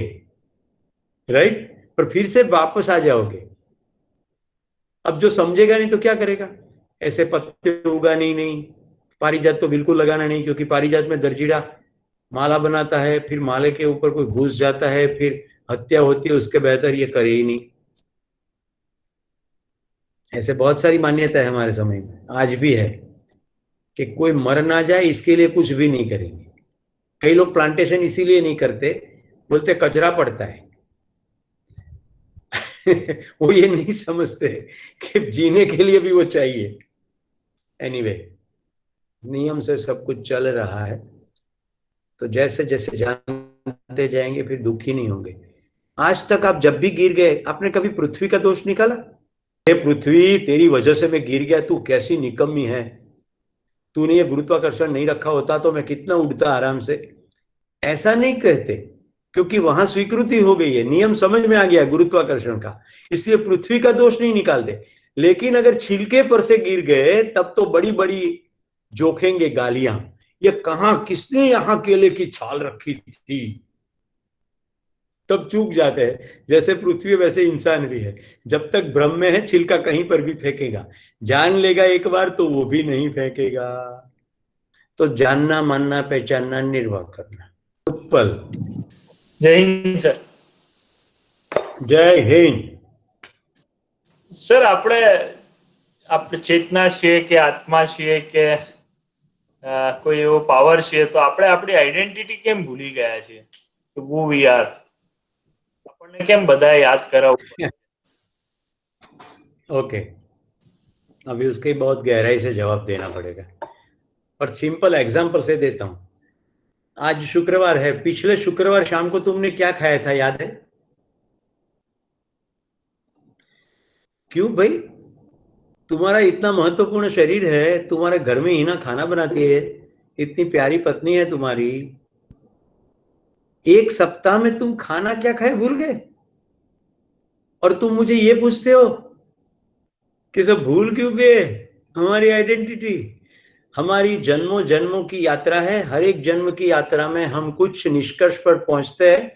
राइट, पर फिर से वापस आ जाओगे। अब जो समझेगा नहीं तो क्या करेगा, ऐसे पत्ते उगाने ही नहीं, पारिजात तो बिल्कुल लगाना नहीं, क्योंकि पारिजात में दर्जीड़ा माला बनाता है, फिर माले के ऊपर कोई घुस जाता है, फिर हत्या होती है, उसके बेहतर ये करे ही नहीं। ऐसे बहुत सारी मान्यता है हमारे समय में, आज भी है, कि कोई मर ना जाए इसके लिए कुछ भी नहीं करेंगे। कई लोग प्लांटेशन इसीलिए नहीं करते, बोलते कचरा पड़ता है। वो ये नहीं समझते कि जीने के लिए भी वो चाहिए। एनीवे, नियम से सब कुछ चल रहा है, तो जैसे जैसे जानते जाएंगे फिर दुखी नहीं होंगे। आज तक आप जब भी गिर गए, आपने कभी पृथ्वी का दोष निकाला? हे पृथ्वी, तेरी वजह से मैं गिर गया, तू कैसी निकम्मी है, तूने ये गुरुत्वाकर्षण नहीं रखा होता तो मैं कितना उड़ता आराम से। ऐसा नहीं कहते, क्योंकि वहां स्वीकृति हो गई है, नियम समझ में आ गया गुरुत्वाकर्षण का, इसलिए पृथ्वी का दोष नहीं निकालते। लेकिन अगर छिलके पर से गिर गए तब तो बड़ी बड़ी जोखेंगे गालियां, ये कहां किसने यहां केले की छाल रखी थी, तब चूक जाते हैं। जैसे पृथ्वी वैसे इंसान भी है, जब तक भ्रम में है छिलका कहीं पर भी फेंकेगा, जान लेगा एक बार तो वो भी नहीं फेंकेगा। तो जानना मानना पहचानना निर्वाह करना। उत्पल, जय हिंद सर। जय हिंद સર આપણે ચેતના છીએ કે આત્મા છીએ કે કોઈ એવો પાવર છે, તો આપણે આપણી આઈડેન્ટિટી કેમ ભૂલી ગયા છે? હુ વી આર આપણને કેમ બધા યાદ કરાવવું? ओके, अभी उसके बहुत गहराई से जवाब देना पड़ेगा, और सिंपल एग्जांपल से देता हूं। आज शुक्रवार है, पिछले शुक्रवार शाम को तुमने क्या खाया था, याद है? क्यों भाई, तुम्हारा इतना महत्वपूर्ण शरीर है, तुम्हारे घर में हिना खाना बनाती है, इतनी प्यारी पत्नी है तुम्हारी, एक सप्ताह में तुम खाना क्या खाए भूल गए, और तुम मुझे ये पूछते हो कि सब भूल क्यों गए? हमारी आइडेंटिटी हमारी जन्मों जन्मों की यात्रा है, हर एक जन्म की यात्रा में हम कुछ निष्कर्ष पर पहुंचते हैं,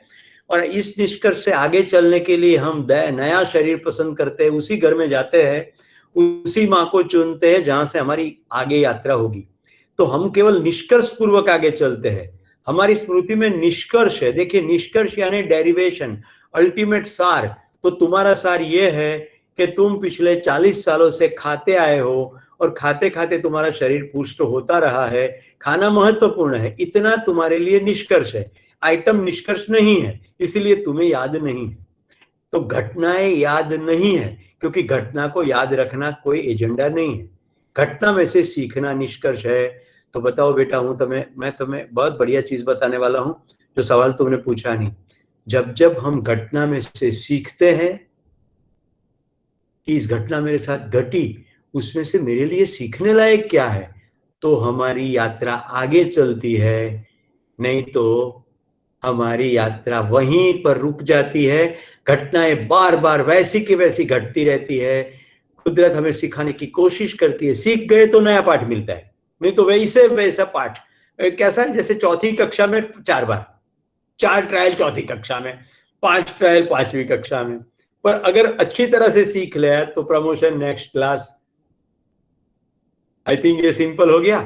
और इस निष्कर्ष से आगे चलने के लिए हम नया शरीर पसंद करते हैं, उसी घर में जाते हैं, उसी माँ को चुनते हैं जहां से हमारी आगे यात्रा होगी। तो हम केवल निष्कर्ष पूर्वक आगे चलते हैं। हमारी स्मृति में निष्कर्ष है। देखिए, निष्कर्ष यानी डेरिवेशन, अल्टीमेट सार। तो तुम्हारा सार ये है कि तुम पिछले 40 सालों से खाते आए हो और खाते खाते तुम्हारा शरीर पुष्ट होता रहा है। खाना महत्वपूर्ण है, इतना तुम्हारे लिए निष्कर्ष है। आइटम निष्कर्ष नहीं है, इसलिए तुम्हें याद नहीं है। तो घटनाएं याद नहीं है, क्योंकि घटना को याद रखना कोई एजेंडा नहीं है। घटना में से सीखना निष्कर्ष है। तो बताओ बेटा, मैं तुम्हें बहुत बढ़िया चीज बताने वाला हूं, जो सवाल तुमने पूछा नहीं। जब जब हम घटना में से सीखते हैं कि इस घटना मेरे साथ घटी, उसमें से मेरे लिए सीखने लायक क्या है, तो हमारी यात्रा आगे चलती है। नहीं तो हमारी यात्रा वहीं पर रुक जाती है। घटनाएं बार बार वैसी की वैसी घटती रहती है। कुदरत हमें सिखाने की कोशिश करती है, सीख गए तो नया पाठ मिलता है, नहीं तो वैसे वैसा पाठ। कैसा है, जैसे चौथी कक्षा में 4 बार, 4 ट्रायल चौथी कक्षा में, 5 ट्रायल 5वीं कक्षा में। पर अगर अच्छी तरह से सीख लिया तो promotion next class. I think ये सिंपल हो गया।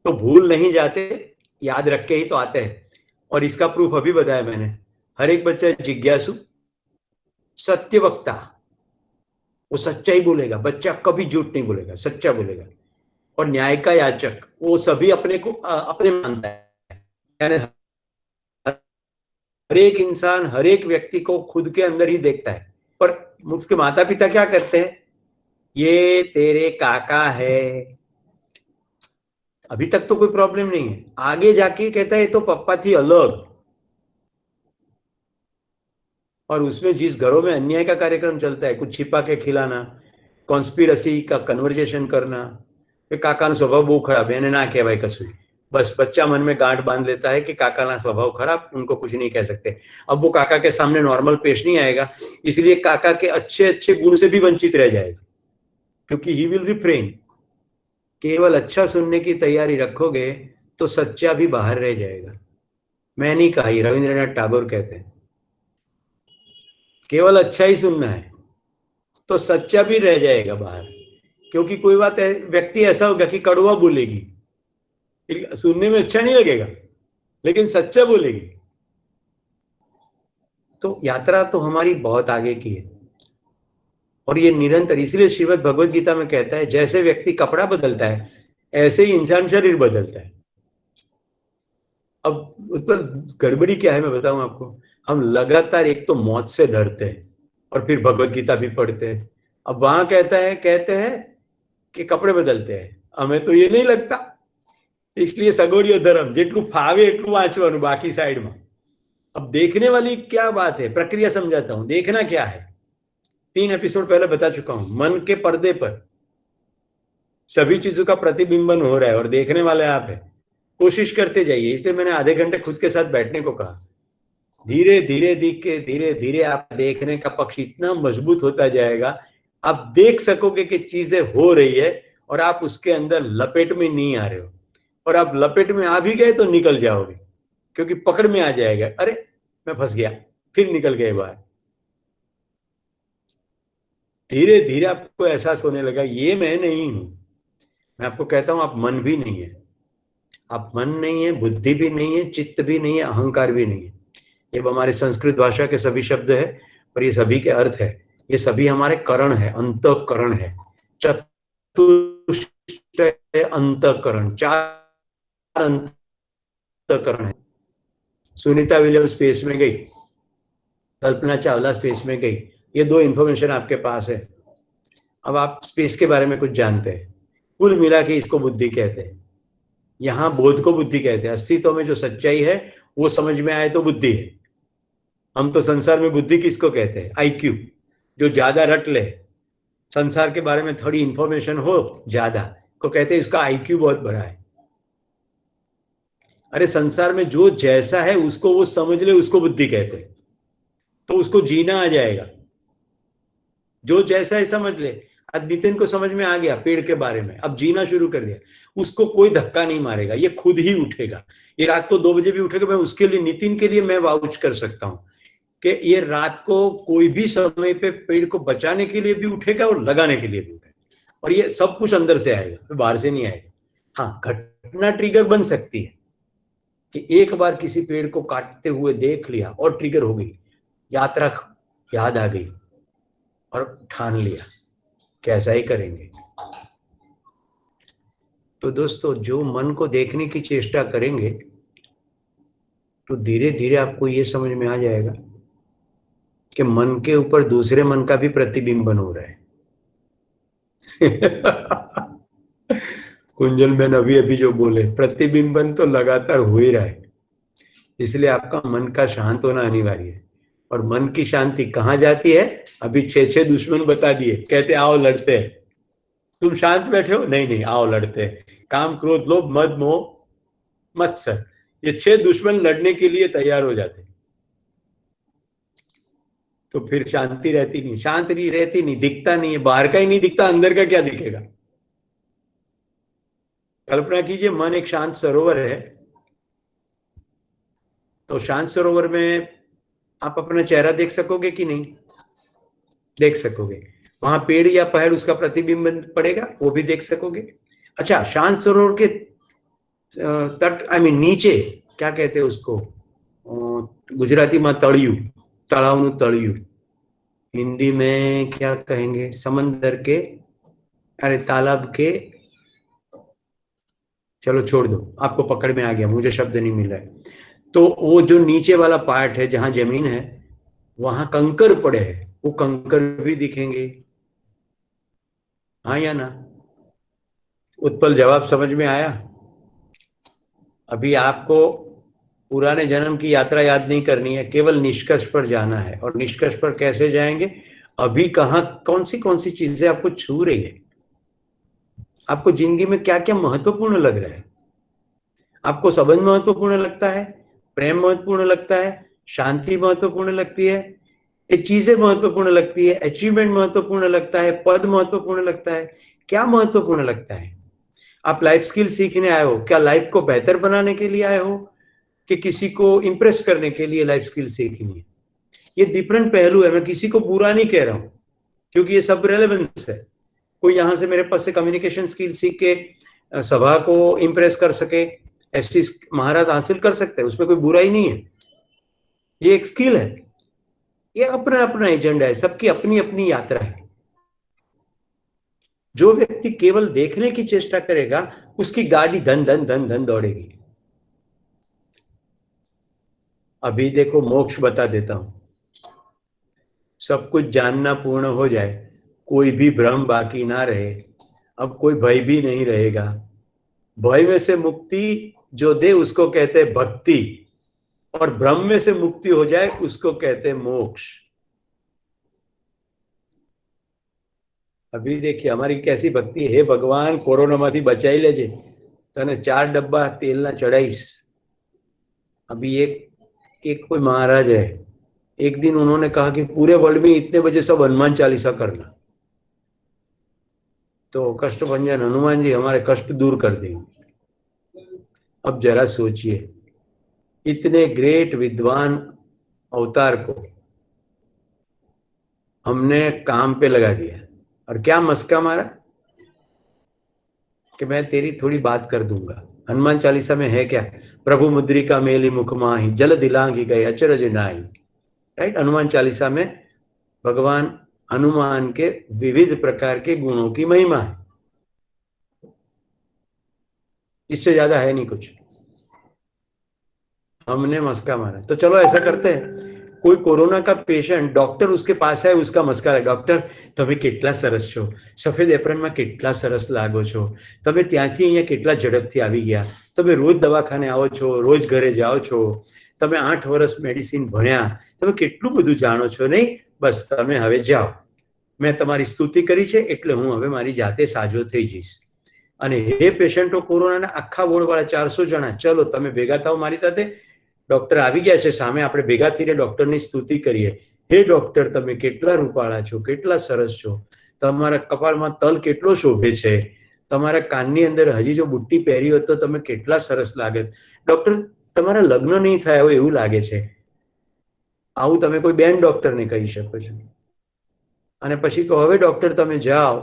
तो भूल नहीं जाते, याद रख के ही तो आते हैं। और इसका प्रूफ अभी बताया मैंने। हर एक बच्चा जिज्ञासु, सत्यवक्ता, वो सच्चा ही बोलेगा। बच्चा कभी झूठ नहीं बोलेगा, सच्चा बोलेगा। और न्याय का याचक, वो सभी अपने को अपने मानता है। यानी हर एक इंसान, हर एक व्यक्ति को खुद के अंदर ही देखता है। पर उसके माता पिता क्या करते हैं, ये तेरे काका है, अभी तक तो कोई प्रॉब्लम नहीं है। आगे जाके कहता है ये तो पप्पा थी अलग। और उसमें जिस घरों में अन्याय का कार्यक्रम चलता है, कुछ छिपा के खिलाना, कॉन्स्पिरसी का कन्वर्जेशन करना, काका ना स्वभाव बहुत खराब है, એને ના કહેવાય કશું। बस बच्चा मन में गांठ बांध लेता है कि काका ना स्वभाव खराब, उनको कुछ नहीं कह सकते। अब वो काका के सामने नॉर्मल पेश नहीं आएगा, इसलिए काका के अच्छे अच्छे गुण से भी वंचित रह जाएगा, क्योंकि ही विल रिफ्रेन। केवल अच्छा सुनने की तैयारी रखोगे तो सच्चा भी बाहर रह जाएगा। मैं नहीं कहा, ये रविंद्रनाथ टैगोर कहते हैं। केवल अच्छा ही सुनना है तो सच्चा भी रह जाएगा बाहर। क्योंकि कोई बात व्यक्ति ऐसा होगा कि कड़वा बोलेगी, सुनने में अच्छा नहीं लगेगा, लेकिन सच्चा बोलेगी। तो यात्रा तो हमारी बहुत आगे की है और ये निरंतर। इसलिए श्रीमद् भगवद गीता में कहता है, जैसे व्यक्ति कपड़ा बदलता है ऐसे ही इंसान शरीर बदलता है। अब उस पर गड़बड़ी क्या है मैं बताऊं आपको। हम लगातार एक तो मौत से डरते हैं और फिर भगवद गीता भी पढ़ते हैं। अब वहां कहते हैं कि कपड़े बदलते हैं, हमें तो ये नहीं लगता। इसलिए सगोड़ियो धर्म जेटलू फावे एटलू वांचवानुं, बाकी साइड में। अब देखने वाली क्या बात है, प्रक्रिया समझाता हूं। देखना क्या है, 3 एपिसोड पहले बता चुका हूं। मन के पर्दे पर सभी चीजों का प्रतिबिंबन हो रहा है और देखने वाले आप हैं। कोशिश करते जाइए। इसलिए मैंने आधे घंटे खुद के साथ बैठने को कहा। धीरे धीरे धीरे धीरे आप देखने का पक्ष इतना मजबूत होता जाएगा, आप देख सकोगे कि चीजें हो रही है और आप उसके अंदर लपेट में नहीं आ रहे हो। और आप लपेट में आ भी गए तो निकल जाओगे, क्योंकि पकड़ में आ जाएगा, अरे मैं फंस गया, फिर निकल गए बाहर। धीरे धीरे आपको एहसास होने लगा ये मैं नहीं हूं। मैं आपको कहता हूं आप मन भी नहीं है। आप मन नहीं है, बुद्धि भी नहीं है, चित्त भी नहीं है, अहंकार भी नहीं है। ये हमारे संस्कृत भाषा के सभी शब्द है और ये सभी के अर्थ है। ये सभी हमारे करण है, अंतःकरण है। चतुष्टय अंतःकरण, 4 अंतःकरण है। सुनीता विलियम्स स्पेस में गई, कल्पना चावला स्पेस में गई, ये 2 इंफॉर्मेशन आपके पास है। अब आप स्पेस के बारे में कुछ जानते हैं। कुल मिला के इसको बुद्धि कहते हैं। यहाँ बोध को बुद्धि कहते हैं। अस्तित्व में जो सच्चाई है वो समझ में आए तो बुद्धि है। हम तो संसार में बुद्धि किसको कहते हैं, आईक्यू, जो ज्यादा रट ले, संसार के बारे में थोड़ी इंफॉर्मेशन हो ज्यादा, तो कहते हैं इसका आईक्यू बहुत बड़ा है। अरे संसार में जो जैसा है उसको वो समझ ले, उसको बुद्धि कहते हैं। तो उसको जीना आ जाएगा। जो जैसा है समझ ले। अब नितिन को समझ में आ गया पेड़ के बारे में, अब जीना शुरू कर दिया। उसको कोई धक्का नहीं मारेगा, ये खुद ही उठेगा। ये रात को 2 बजे भी उठेगा। मैं उसके लिए, नितिन के लिए मैं वाउच कर सकता हूं कि ये रात को कोई भी समय पे पेड़ को बचाने के लिए भी उठेगा और लगाने के लिए भी उठेगा। और ये सब कुछ अंदर से आएगा, बाहर से नहीं आएगा। हाँ, घटना ट्रिगर बन सकती है कि एक बार किसी पेड़ को काटते हुए देख लिया और ट्रिगर हो गई, यात्रा याद आ गई और ठान लिया कैसा ही करेंगे। तो दोस्तों, जो मन को देखने की चेष्टा करेंगे तो धीरे धीरे आपको ये समझ में आ जाएगा कि मन के ऊपर दूसरे मन का भी प्रतिबिंबन हो रहा है। कुंजल मैंने अभी अभी जो बोले, प्रतिबिंबन तो लगातार हो ही रहा है, इसलिए आपका मन का शांत होना अनिवार्य है। और मन की शांति कहाँ जाती है? अभी 6 दुश्मन बता दिए, कहते आओ लड़ते हैं। तुम शांत बैठे हो, नहीं नहीं आओ लड़ते हैं। काम, क्रोध, लोभ, मद, मोह, मत्सर, ये 6 दुश्मन लड़ने के लिए तैयार हो जाते हैं। तो फिर शांति रहती नहीं, शांत नहीं रहती, नहीं दिखता नहीं है, बाहर का ही नहीं दिखता, अंदर का क्या दिखेगा? कल्पना कीजिए मन एक शांत सरोवर है, तो शांत सरोवर में आप अपना चेहरा देख सकोगे कि नहीं? देख सकोगे। वहां पेड़ या पहाड़ उसका प्रतिबिंब पड़ेगा, वो भी देख सकोगे। अच्छा, शांत सरोवर के तट, नीचे क्या कहते हैं उसको, गुजराती में तळिયું, तળાવનું तळिયું, हिंदी में क्या कहेंगे? समंदर के, अरे तालाब के, चलो छोड़ दो, आपको पकड़ में आ गया, मुझे शब्द नहीं मिल रहा है। तो वो जो नीचे वाला पार्ट है जहां जमीन है, वहां कंकर पड़े हैं, वो कंकर भी दिखेंगे। हाँ या ना? उत्पल, जवाब समझ में आया? अभी आपको पुराने जन्म की यात्रा याद नहीं करनी है, केवल निष्कर्ष पर जाना है। और निष्कर्ष पर कैसे जाएंगे? अभी कहाँ कौन सी चीजें आपको छू रही है, आपको जिंदगी में क्या क्या महत्वपूर्ण लग रहा है। आपको संबंध महत्वपूर्ण लगता है, प्रेम महत्वपूर्ण लगता है, शांति महत्वपूर्ण लगती है, ये चीजें महत्वपूर्ण लगती है, अचीवमेंट महत्वपूर्ण लगता है, पद महत्वपूर्ण लगता है, क्या महत्वपूर्ण लगता है? आप लाइफ स्किल सीखने आए हो, क्या लाइफ को बेहतर बनाने के लिए आए हो कि किसी को इंप्रेस करने के लिए लाइफ स्किल सीखनी है? ये डिफरेंट पहलू है। मैं किसी को बुरा नहीं कह रहा हूं, क्योंकि ये सब रेलेवेंस है। कोई यहां से मेरे पास से कम्युनिकेशन स्किल सीख के सभा को इंप्रेस कर सके, ऐसी महारत हासिल कर सकते हैं, उसमें कोई बुराई नहीं है। ये एक स्किल है, ये अपना अपना एजेंडा है, सबकी अपनी अपनी यात्रा है। जो व्यक्ति केवल देखने की चेष्टा करेगा, उसकी गाड़ी धन धन धन धन दौड़ेगी। अभी देखो, मोक्ष बता देता हूं। सब कुछ जानना पूर्ण हो जाए, कोई भी भ्रम बाकी ना रहे, अब कोई भय भी नहीं रहेगा। भय में से मुक्ति जो दे उसको कहते हैं भक्ति, और भ्रम में से मुक्ति हो जाए उसको कहते हैं मोक्ष। अभी देखिए हमारी कैसी भक्ति है। हे भगवान, कोरोना माथी बचाई लेजे, तने 4 डब्बा तेलना चढ़ाईश। अभी एक कोई महाराज है, एक दिन उन्होंने कहा कि पूरे वर्ल्ड में इतने बजे सब हनुमान चालीसा करना, तो कष्टभंजन हनुमान जी हमारे कष्ट दूर कर देंगे। अब जरा सोचिए, इतने ग्रेट विद्वान अवतार को हमने काम पे लगा दिया, और क्या मस्का मारा कि मैं तेरी थोड़ी बात कर दूंगा। हनुमान चालीसा में है क्या? प्रभु मुद्रिका मेली मुख माही, जल दिलांगी गए अचरज नाई। राइट, हनुमान चालीसा में भगवान हनुमान के विविध प्रकार के गुणों की महिमा है, इससे ज्यादा है नहीं कुछ। हमने मस्का मारा। तो चलो ऐसा करते हैं, कोई कोरोना का पेशेंट, डॉक्टर उसके पास है, उसका मस्का है, डॉक्टर તમે કેટલા સરસ છો, સફેદ એપ્રનમાં કેટલા સરસ લાગો છો, તમે ત્યાંથી અહીંયા કેટલા ઝડપથી આવી ગયા, તમે રોજ દવાખાને આવો છો, રોજ ઘરે જાઓ છો, તમે 8 વર્ષ મેડિસિન ભણ્યા, તમે કેટલું બધું જાણો છો, નહીં? બસ તમે હવે જાઓ, મેં તમારી સ્તુતિ કરી છે એટલે હું હવે મારી જાતે સાજો થઈ જઈશ। અને હે પેશન્ટો, કોરોનાના આખા વોર્ડવાળા 400 જણા, ચલો તમે ભેગા થાઓ મારી સાથે, ડોક્ટર આવી ગયા છે સામે, આપણે ભેગા થઈને ડોક્ટરની સ્તુતિ કરીએ। હે ડોક્ટર, તમે કેટલા રૂપાળા છો, કેટલા સરસ છો, તમારા કપાળમાં તલ કેટલો શોભે છે, તમારા કાનની અંદર હજી જો બુટ્ટી પહેરી હોત તો તમે કેટલા સરસ લાગે। ડોક્ટર, તમારા લગ્ન નહીં થયા હોય એવું લાગે છે। આવું તમે કોઈ બેન ડોક્ટરને કહી શકો છો। અને પછી કહો, હવે ડોક્ટર તમે જાઓ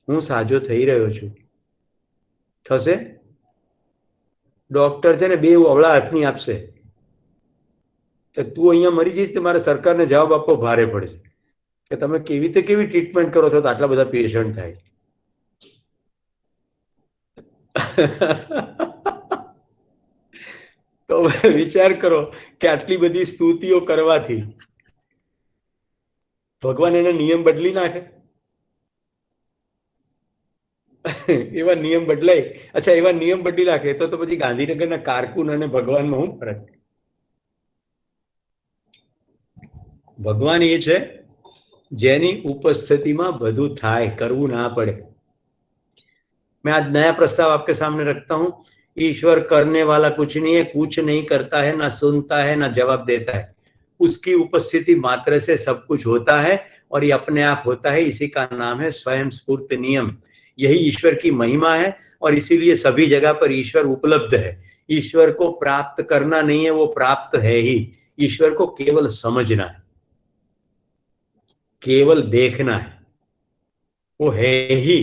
હું સાજો થઈ રહ્યો છું. થશે? ડોક્ટર છે ને બે અવળા હાથની આપશે કે તું અહીંયા મરી જઈશ તો મારે સરકારને જવાબ આપવો ભારે પડશે કે તમે કેવી ટ્રીટમેન્ટ કરો છો તો આટલા બધા પેશન્ટ થાય. તો વિચાર કરો કે આટલી બધી સ્તુતિઓ કરવાથી ભગવાન એના નિયમ બદલી નાખે? એવા નિયમ બદલાય? અચ્છા, એવા નિયમ બદલી નાખે તો પછી ગાંધીનગરના કારકુન અને ભગવાનમાં શું ફરક? ભગવાન એ છે જેની ઉપस्थितिમાં બધું થાય, કરવું ના પડે. मैं आज नया प्रस्ताव आपके सामने रखता हूं. ईश्वर करने वाला कुछ नहीं है, कुछ नहीं करता है, ना सुनता है, ना जवाब देता है. उसकी उपस्थिति मात्र से सब कुछ होता है और ये अपने आप होता है. इसी का नाम है स्वयं स्फूर्त नियम. यही ईश्वर की महिमा है और इसीलिए सभी जगह पर ईश्वर उपलब्ध है. ईश्वर को प्राप्त करना नहीं है, वो प्राप्त है ही. ईश्वर को केवल समझना है, केवल देखना है, वो है ही.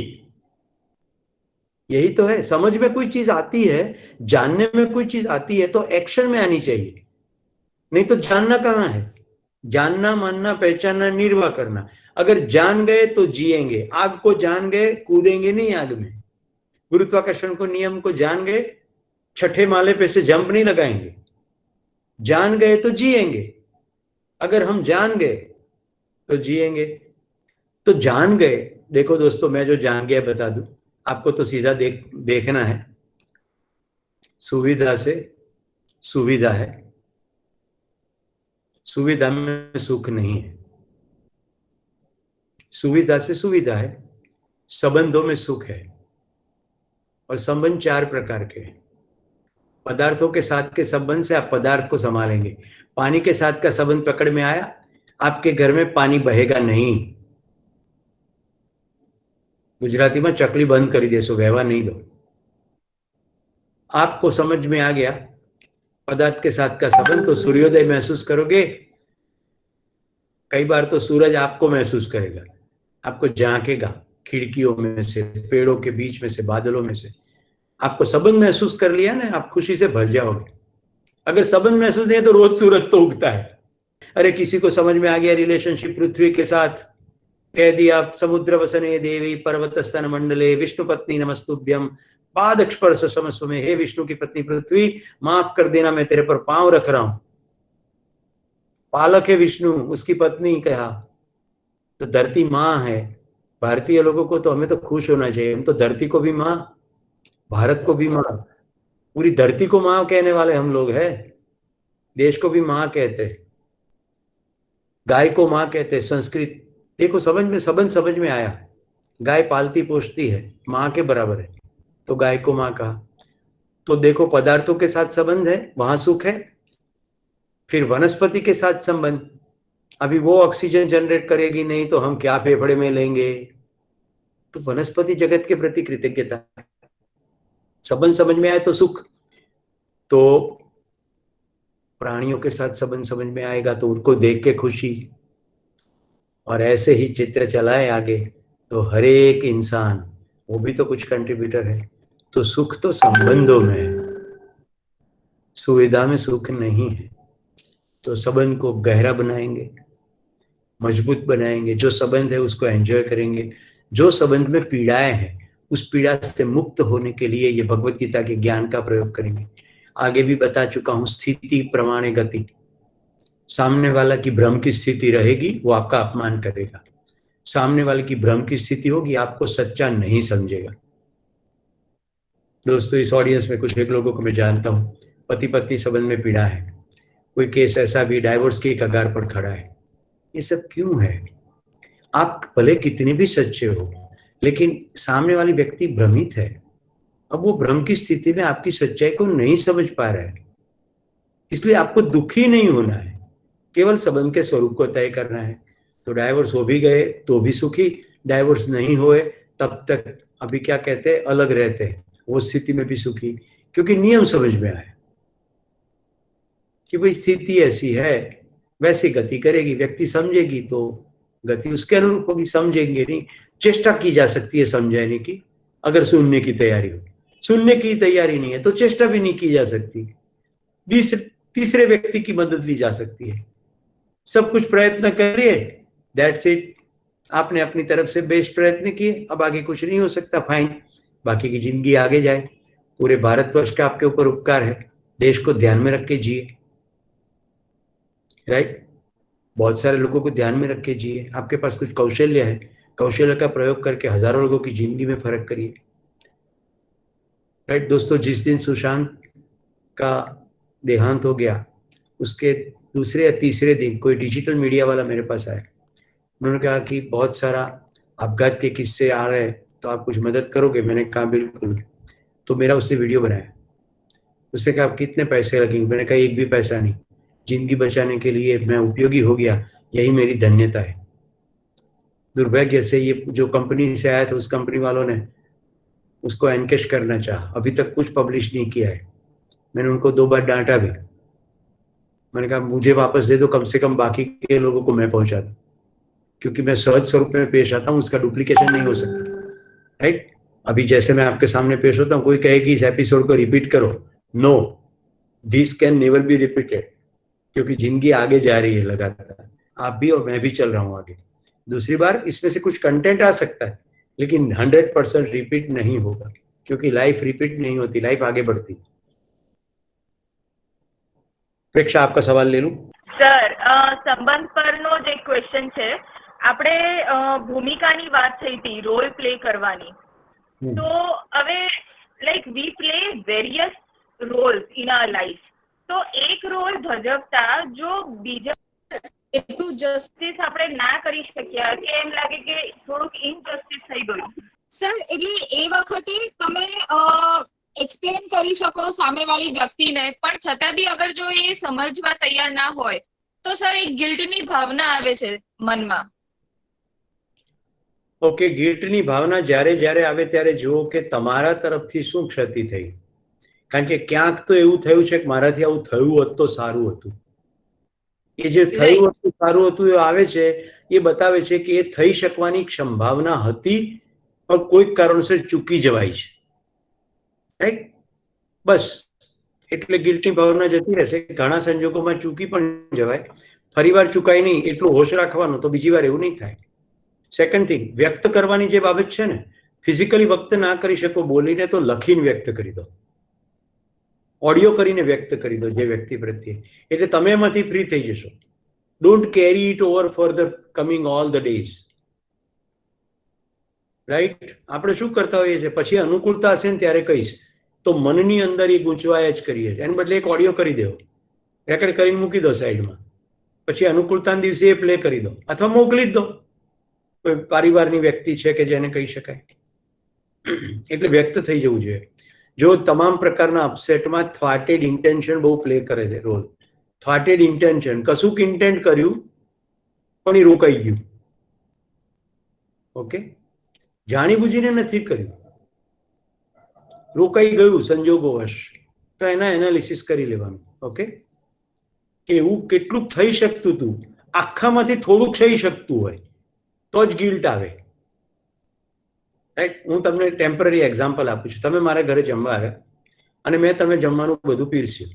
यही तो है. समझ में कोई चीज आती है, जानने में कोई चीज आती है तो एक्शन में आनी चाहिए, नहीं तो जानना कहाँ है? जानना, मानना, पहचानना, निर्वाह करना. अगर जान गए तो जिएंगे. आग को जान गए, कूदेंगे नहीं आग में. गुरुत्वाकर्षण को नियम को जान गए, छठे माले पे से जंप नहीं लगाएंगे. जान गए तो जिएंगे. अगर हम जान गए तो जिएंगे. तो जान गए. देखो दोस्तों, मैं जो जान गया बता दूं आपको, तो सीधा देखना है. सुविधा से सुविधा है, सुविधा में सुख नहीं है. सुविधा से सुविधा है, संबंधों में सुख है. और संबंध चार प्रकार के हैं. पदार्थों के साथ के संबंध से आप पदार्थ को संभालेंगे. पानी के साथ का संबंध पकड़ में आया, आपके घर में पानी बहेगा नहीं. गुजराती में चकली बंद करी देशो, वहवा नहीं दो. आपको समझ में आ गया पदार्थ के साथ का संबंध, तो सूर्योदय महसूस करोगे. कई बार तो सूरज आपको महसूस करेगा, आपको झांकेगा खिड़कियों में से, पेड़ों के बीच में से, बादलों में से. आपको संबंध महसूस कर लिया ना, आप खुशी से भर जाओगे. अगर संबंध महसूस नहीं है तो रोज सूरज तो उगता है. अरे किसी को समझ में आ गया रिलेशनशिप पृथ्वी के साथ, कह दिया समुद्र वसने देवी पर्वत स्तन मंडले विष्णु पत्नी नमस्तुभ्यम पाद स्पर्श समस्व में. हे विष्णु की पत्नी पृथ्वी, माफ कर देना, मैं तेरे पर पांव रख रहा हूं. पालक है विष्णु, उसकी पत्नी कहा. तो धरती माँ है. भारतीय लोगों को तो, हमें तो खुश होना चाहिए. हम तो धरती को भी माँ, भारत को भी माँ, पूरी धरती को माँ कहने वाले हम लोग हैं. देश को भी माँ कहते हैं, गाय को माँ कहते हैं. संस्कृत देखो, संबंध समझ में आया. गाय पालती पोषती है, माँ के बराबर है, तो गाय को माँ कहा. तो देखो, पदार्थों के साथ संबंध है, वहां सुख है. फिर वनस्पति के साथ संबंध, अभी वो ऑक्सीजन जनरेट करेगी नहीं तो हम क्या फेफड़े में लेंगे. तो वनस्पति जगत के प्रति कृतज्ञता. संबंध समझ में आए तो सुख. तो प्राणियों के साथ संबंध समझ में आएगा तो उनको देख के खुशी. और ऐसे ही चित्र चलाए आगे तो हर एक इंसान, वो भी तो कुछ कंट्रीब्यूटर है. तो सुख तो संबंधों में है, सुविधा में सुख नहीं है. तो संबंध को गहरा बनाएंगे, मजबूत बनाएंगे. जो संबंध है उसको एंजॉय करेंगे. जो संबंध में पीड़ाएं हैं, उस पीड़ा से मुक्त होने के लिए ये भगवत गीता के ज्ञान का प्रयोग करेंगे. आगे भी बता चुका हूं, स्थिति प्रमाणे गति. सामने वाला की भ्रम की स्थिति रहेगी, वो आपका अपमान करेगा. सामने वाले की भ्रम की स्थिति होगी, आपको सच्चा नहीं समझेगा. दोस्तों, इस ऑडियंस में कुछ एक लोगों को मैं जानता हूं, पति पत्नी संबंध में पीड़ा है. कोई केस ऐसा भी डाइवोर्स की कगार पर खड़ा है. ये सब क्यों है? आप भले कितने भी सच्चे हो, लेकिन सामने वाली व्यक्ति भ्रमित है. अब वो भ्रम की स्थिति में आपकी सच्चाई को नहीं समझ पा रहा है. इसलिए आपको दुखी नहीं होना है, केवल संबंध के स्वरूप को तय करना है. तो डाइवोर्स हो भी गए तो भी सुखी, डाइवोर्स नहीं हुए तब तक अभी क्या कहते हैं, अलग रहते हैं, वो स्थिति में भी सुखी. क्योंकि नियम समझ में आया कि भाई स्थिति ऐसी है, वैसी गति करेगी. व्यक्ति समझेगी तो गति उसके अनुरूप होगी, समझेंगे नहीं चेष्टा की जा सकती है समझाने की, अगर सुनने की तैयारी हो। सुनने की तैयारी नहीं है तो चेष्टा भी नहीं की जा सकती, तीसरे व्यक्ति की मदद ली जा सकती है। सब कुछ प्रयत्न करिए, दैट्स इट। आपने अपनी तरफ से बेस्ट प्रयत्न किए, अब आगे कुछ नहीं हो सकता, फाइन, बाकी की जिंदगी आगे जाए। पूरे भारतवर्ष का आपके ऊपर उपकार है, देश को ध्यान में रख के जिए, राइट। बहुत सारे लोगों को ध्यान में रख के जिए। आपके पास कुछ कौशल्य है, कौशल्य का प्रयोग करके हजारों लोगों की जिंदगी में फर्क करिए, राइट। दोस्तों, जिस दिन सुशांत का देहांत हो गया, उसके दूसरे या तीसरे दिन कोई डिजिटल मीडिया वाला मेरे पास आया। उन्होंने कहा कि बहुत सारा अपघात के किस्से आ रहे हैं, तो आप कुछ मदद करोगे? मैंने कहा बिल्कुल। तो मेरा उससे वीडियो बनाया। उसने कहा कितने पैसे लगेंगे? मैंने कहा एक भी पैसा नहीं, जिंदगी बचाने के लिए मैं उपयोगी हो गया, यही मेरी धन्यता है। दुर्भाग्य से ये जो कंपनी से आया था, उस कंपनी वालों ने उसको एनकेश करना चाहा, अभी तक कुछ पब्लिश नहीं किया है। मैंने उनको 2 बार डांटा भी। मैंने कहा मुझे वापस दे दो, कम से कम बाकी के लोगों को मैं पहुंचा दूं, क्योंकि मैं सहज स्वरूप में पेश आता हूँ, उसका डुप्लीकेशन नहीं हो सकता, राइट। अभी जैसे मैं आपके सामने पेश होता हूँ, कोई कहे कि इस एपिसोड को रिपीट करो, no, this can never be repeated, क्योंकि जिंदगी आगे जा रही है लगातार, आप भी और मैं भी चल रहा हूँ आगे। दूसरी बार इसमें से कुछ कंटेंट आ सकता है, लेकिन 100% रिपीट नहीं होगा, क्योंकि लाइफ रिपीट नहीं होती, लाइफ आगे बढ़ती। प्रेक्षा, आपका सवाल ले लूं? સર, સંબંધ પરનો જે ક્વેશ્ચન છે, આપણે ભૂમિકાની વાત થઈ હતી, રોલ પ્લે કરવાની. તો હવે like we play various Rolls in our life. તો એક રોલ ભજવતા જો બીજા એટલું જસ્ટિસ આપણે ના કરી શક્યા કે એમ લાગે કે થોડુંક ઇનજસ્ટિસ થઈ ગયું. સર, એટલે એ વખતે તમે एक्सप्लेन કરી શકો સામેવાળી વ્યક્તિને, પણ છતાં બી અગર જો એ સમજવા તૈયાર ના હોય તો સર એક ગિલ્ટની ભાવના આવે છે મનમાં. ઓકે, ગિલ્ટની ભાવના જ્યારે જ્યારે આવે ત્યારે જુઓ કે તમારા તરફથી શું ક્ષતિ થઈ, કારણ કે ક્યાંક તો એવું થયું છે કે મારાથી આવું થયું હોત તો સારું હતું. એ જે થયું હતું સારું હતું એ આવે છે, એ બતાવે છે કે એ થઈ શકવાની સંભાવના હતી, પણ કોઈક કારણોસર ચૂકી જવાય છે, રાઈટ. બસ, એટલે ગિલ્ટની ભાવના જતી રહેશે. ઘણા સંજોગોમાં ચૂકી પણ જવાય, ફરીવાર ચૂકાય નહીં, એટલું હોશ રાખવાનું, તો બીજી વાર એવું નહીં થાય. સેકન્ડ થિંગ, વ્યક્ત કરવાની જે બાબત છે ને, ફિઝિકલી વ્યક્ત ના કરી શકો બોલીને, તો લખીને વ્યક્ત કરી દો, ઓડિયો કરીને વ્યક્ત કરી દો જે વ્યક્તિ પ્રત્યે, એટલે તમે એમાંથી ફ્રી થઈ જશો. Don't carry it over for the coming all the days, right. આપણે શું કરતા હોઈએ છીએ, પછી અનુકૂળતા હશે ને ત્યારે કહીશ, તો મનની અંદર એ ગૂંચવાયા જ કરીએ છીએ. એને બદલે એક ઓડિયો કરી દેવો, રેકોર્ડ કરીને મૂકી દો સાઈડમાં, પછી અનુકૂળતાના દિવસે એ પ્લે કરી દો, અથવા મોકલી જ દો. કોઈ પરિવારની વ્યક્તિ છે કે જેને કહી શકાય, એટલે વ્યક્ત થઈ જવું જોઈએ. જો તમામ પ્રકારના અપસેટમાં થ્વાટેડ ઇન્ટેન્શન બહુ પ્લે કરે છે રોલ. થ્વાટેડ ઇન્ટેન્શન, કશુંક ઇન્ટેન્ટ કર્યું પણ એ રોકાઈ ગયું, ઓકે, જાણી બુજીને નથી કર્યું, રોકાઈ ગયું સંજોગોવશ, તો એના એનાલિસિસ કરી લેવાનું, ઓકે, કે એવું કેટલું થઈ શકતું હતું, આખામાંથી થોડુંક થઈ શકતું હોય તો જ ગિલ્ટ આવે, રાઈટ. હું તમને ટેમ્પરરી એક્ઝામ્પલ આપું છું. તમે મારા ઘરે જમવા આવ્યા અને મેં તમે જમવાનું બધું પીરસ્યું.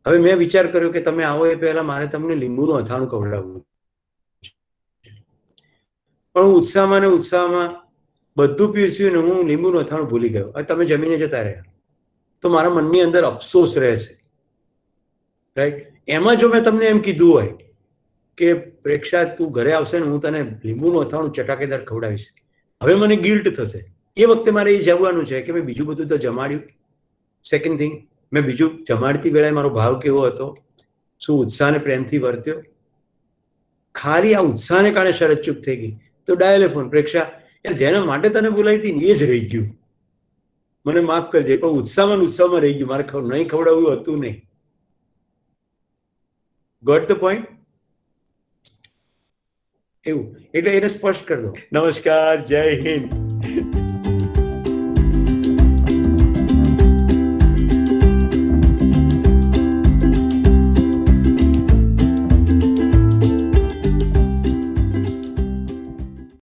હવે મેં વિચાર કર્યો કે તમે આવો એ પહેલા મારે તમને લીંબુનું અથાણું ખવડાવવું, પણ હું ઉત્સાહમાં બધું પીરસ્યું ને હું લીંબુનું અથાણું ભૂલી ગયો. હવે તમે જમીને જતા રહ્યા, તો મારા મનની અંદર અફસોસ રહેશે, રાઈટ. એમાં જો મેં તમને એમ કીધું હોય કે પ્રેક્ષા તું ઘરે આવશે ને હું તને લીંબુનું અથાણું ચટાકેદાર ખવડાવીશ, હવે મને ગિલ્ટ થશે. એ વખતે મારે એ જવાનું છે કે મેં બીજું બધું તો જમાડ્યું. સેકન્ડ થિંગ, મેં બીજું જમાડતી વેળાએ મારો ભાવ કેવો હતો, શું ઉત્સાહ ને પ્રેમથી વર્ત્યો. ખાલી આ ઉત્સાહને કારણે શરત ચૂક થઈ ગઈ તો ડાયલે ફોન, પ્રેક્ષા જેના માટે તને બોલાવી હતી ને એ જ રહી ગયું, મને માફ કરજે, પણ ઉત્સાહમાં રહી ગયું, મારે નહીં ખવડાવવું હતું નહીં. Got the point? એવું, એટલે એને સ્પષ્ટ કરી દો. નમસ્કાર, જય હિન્દ.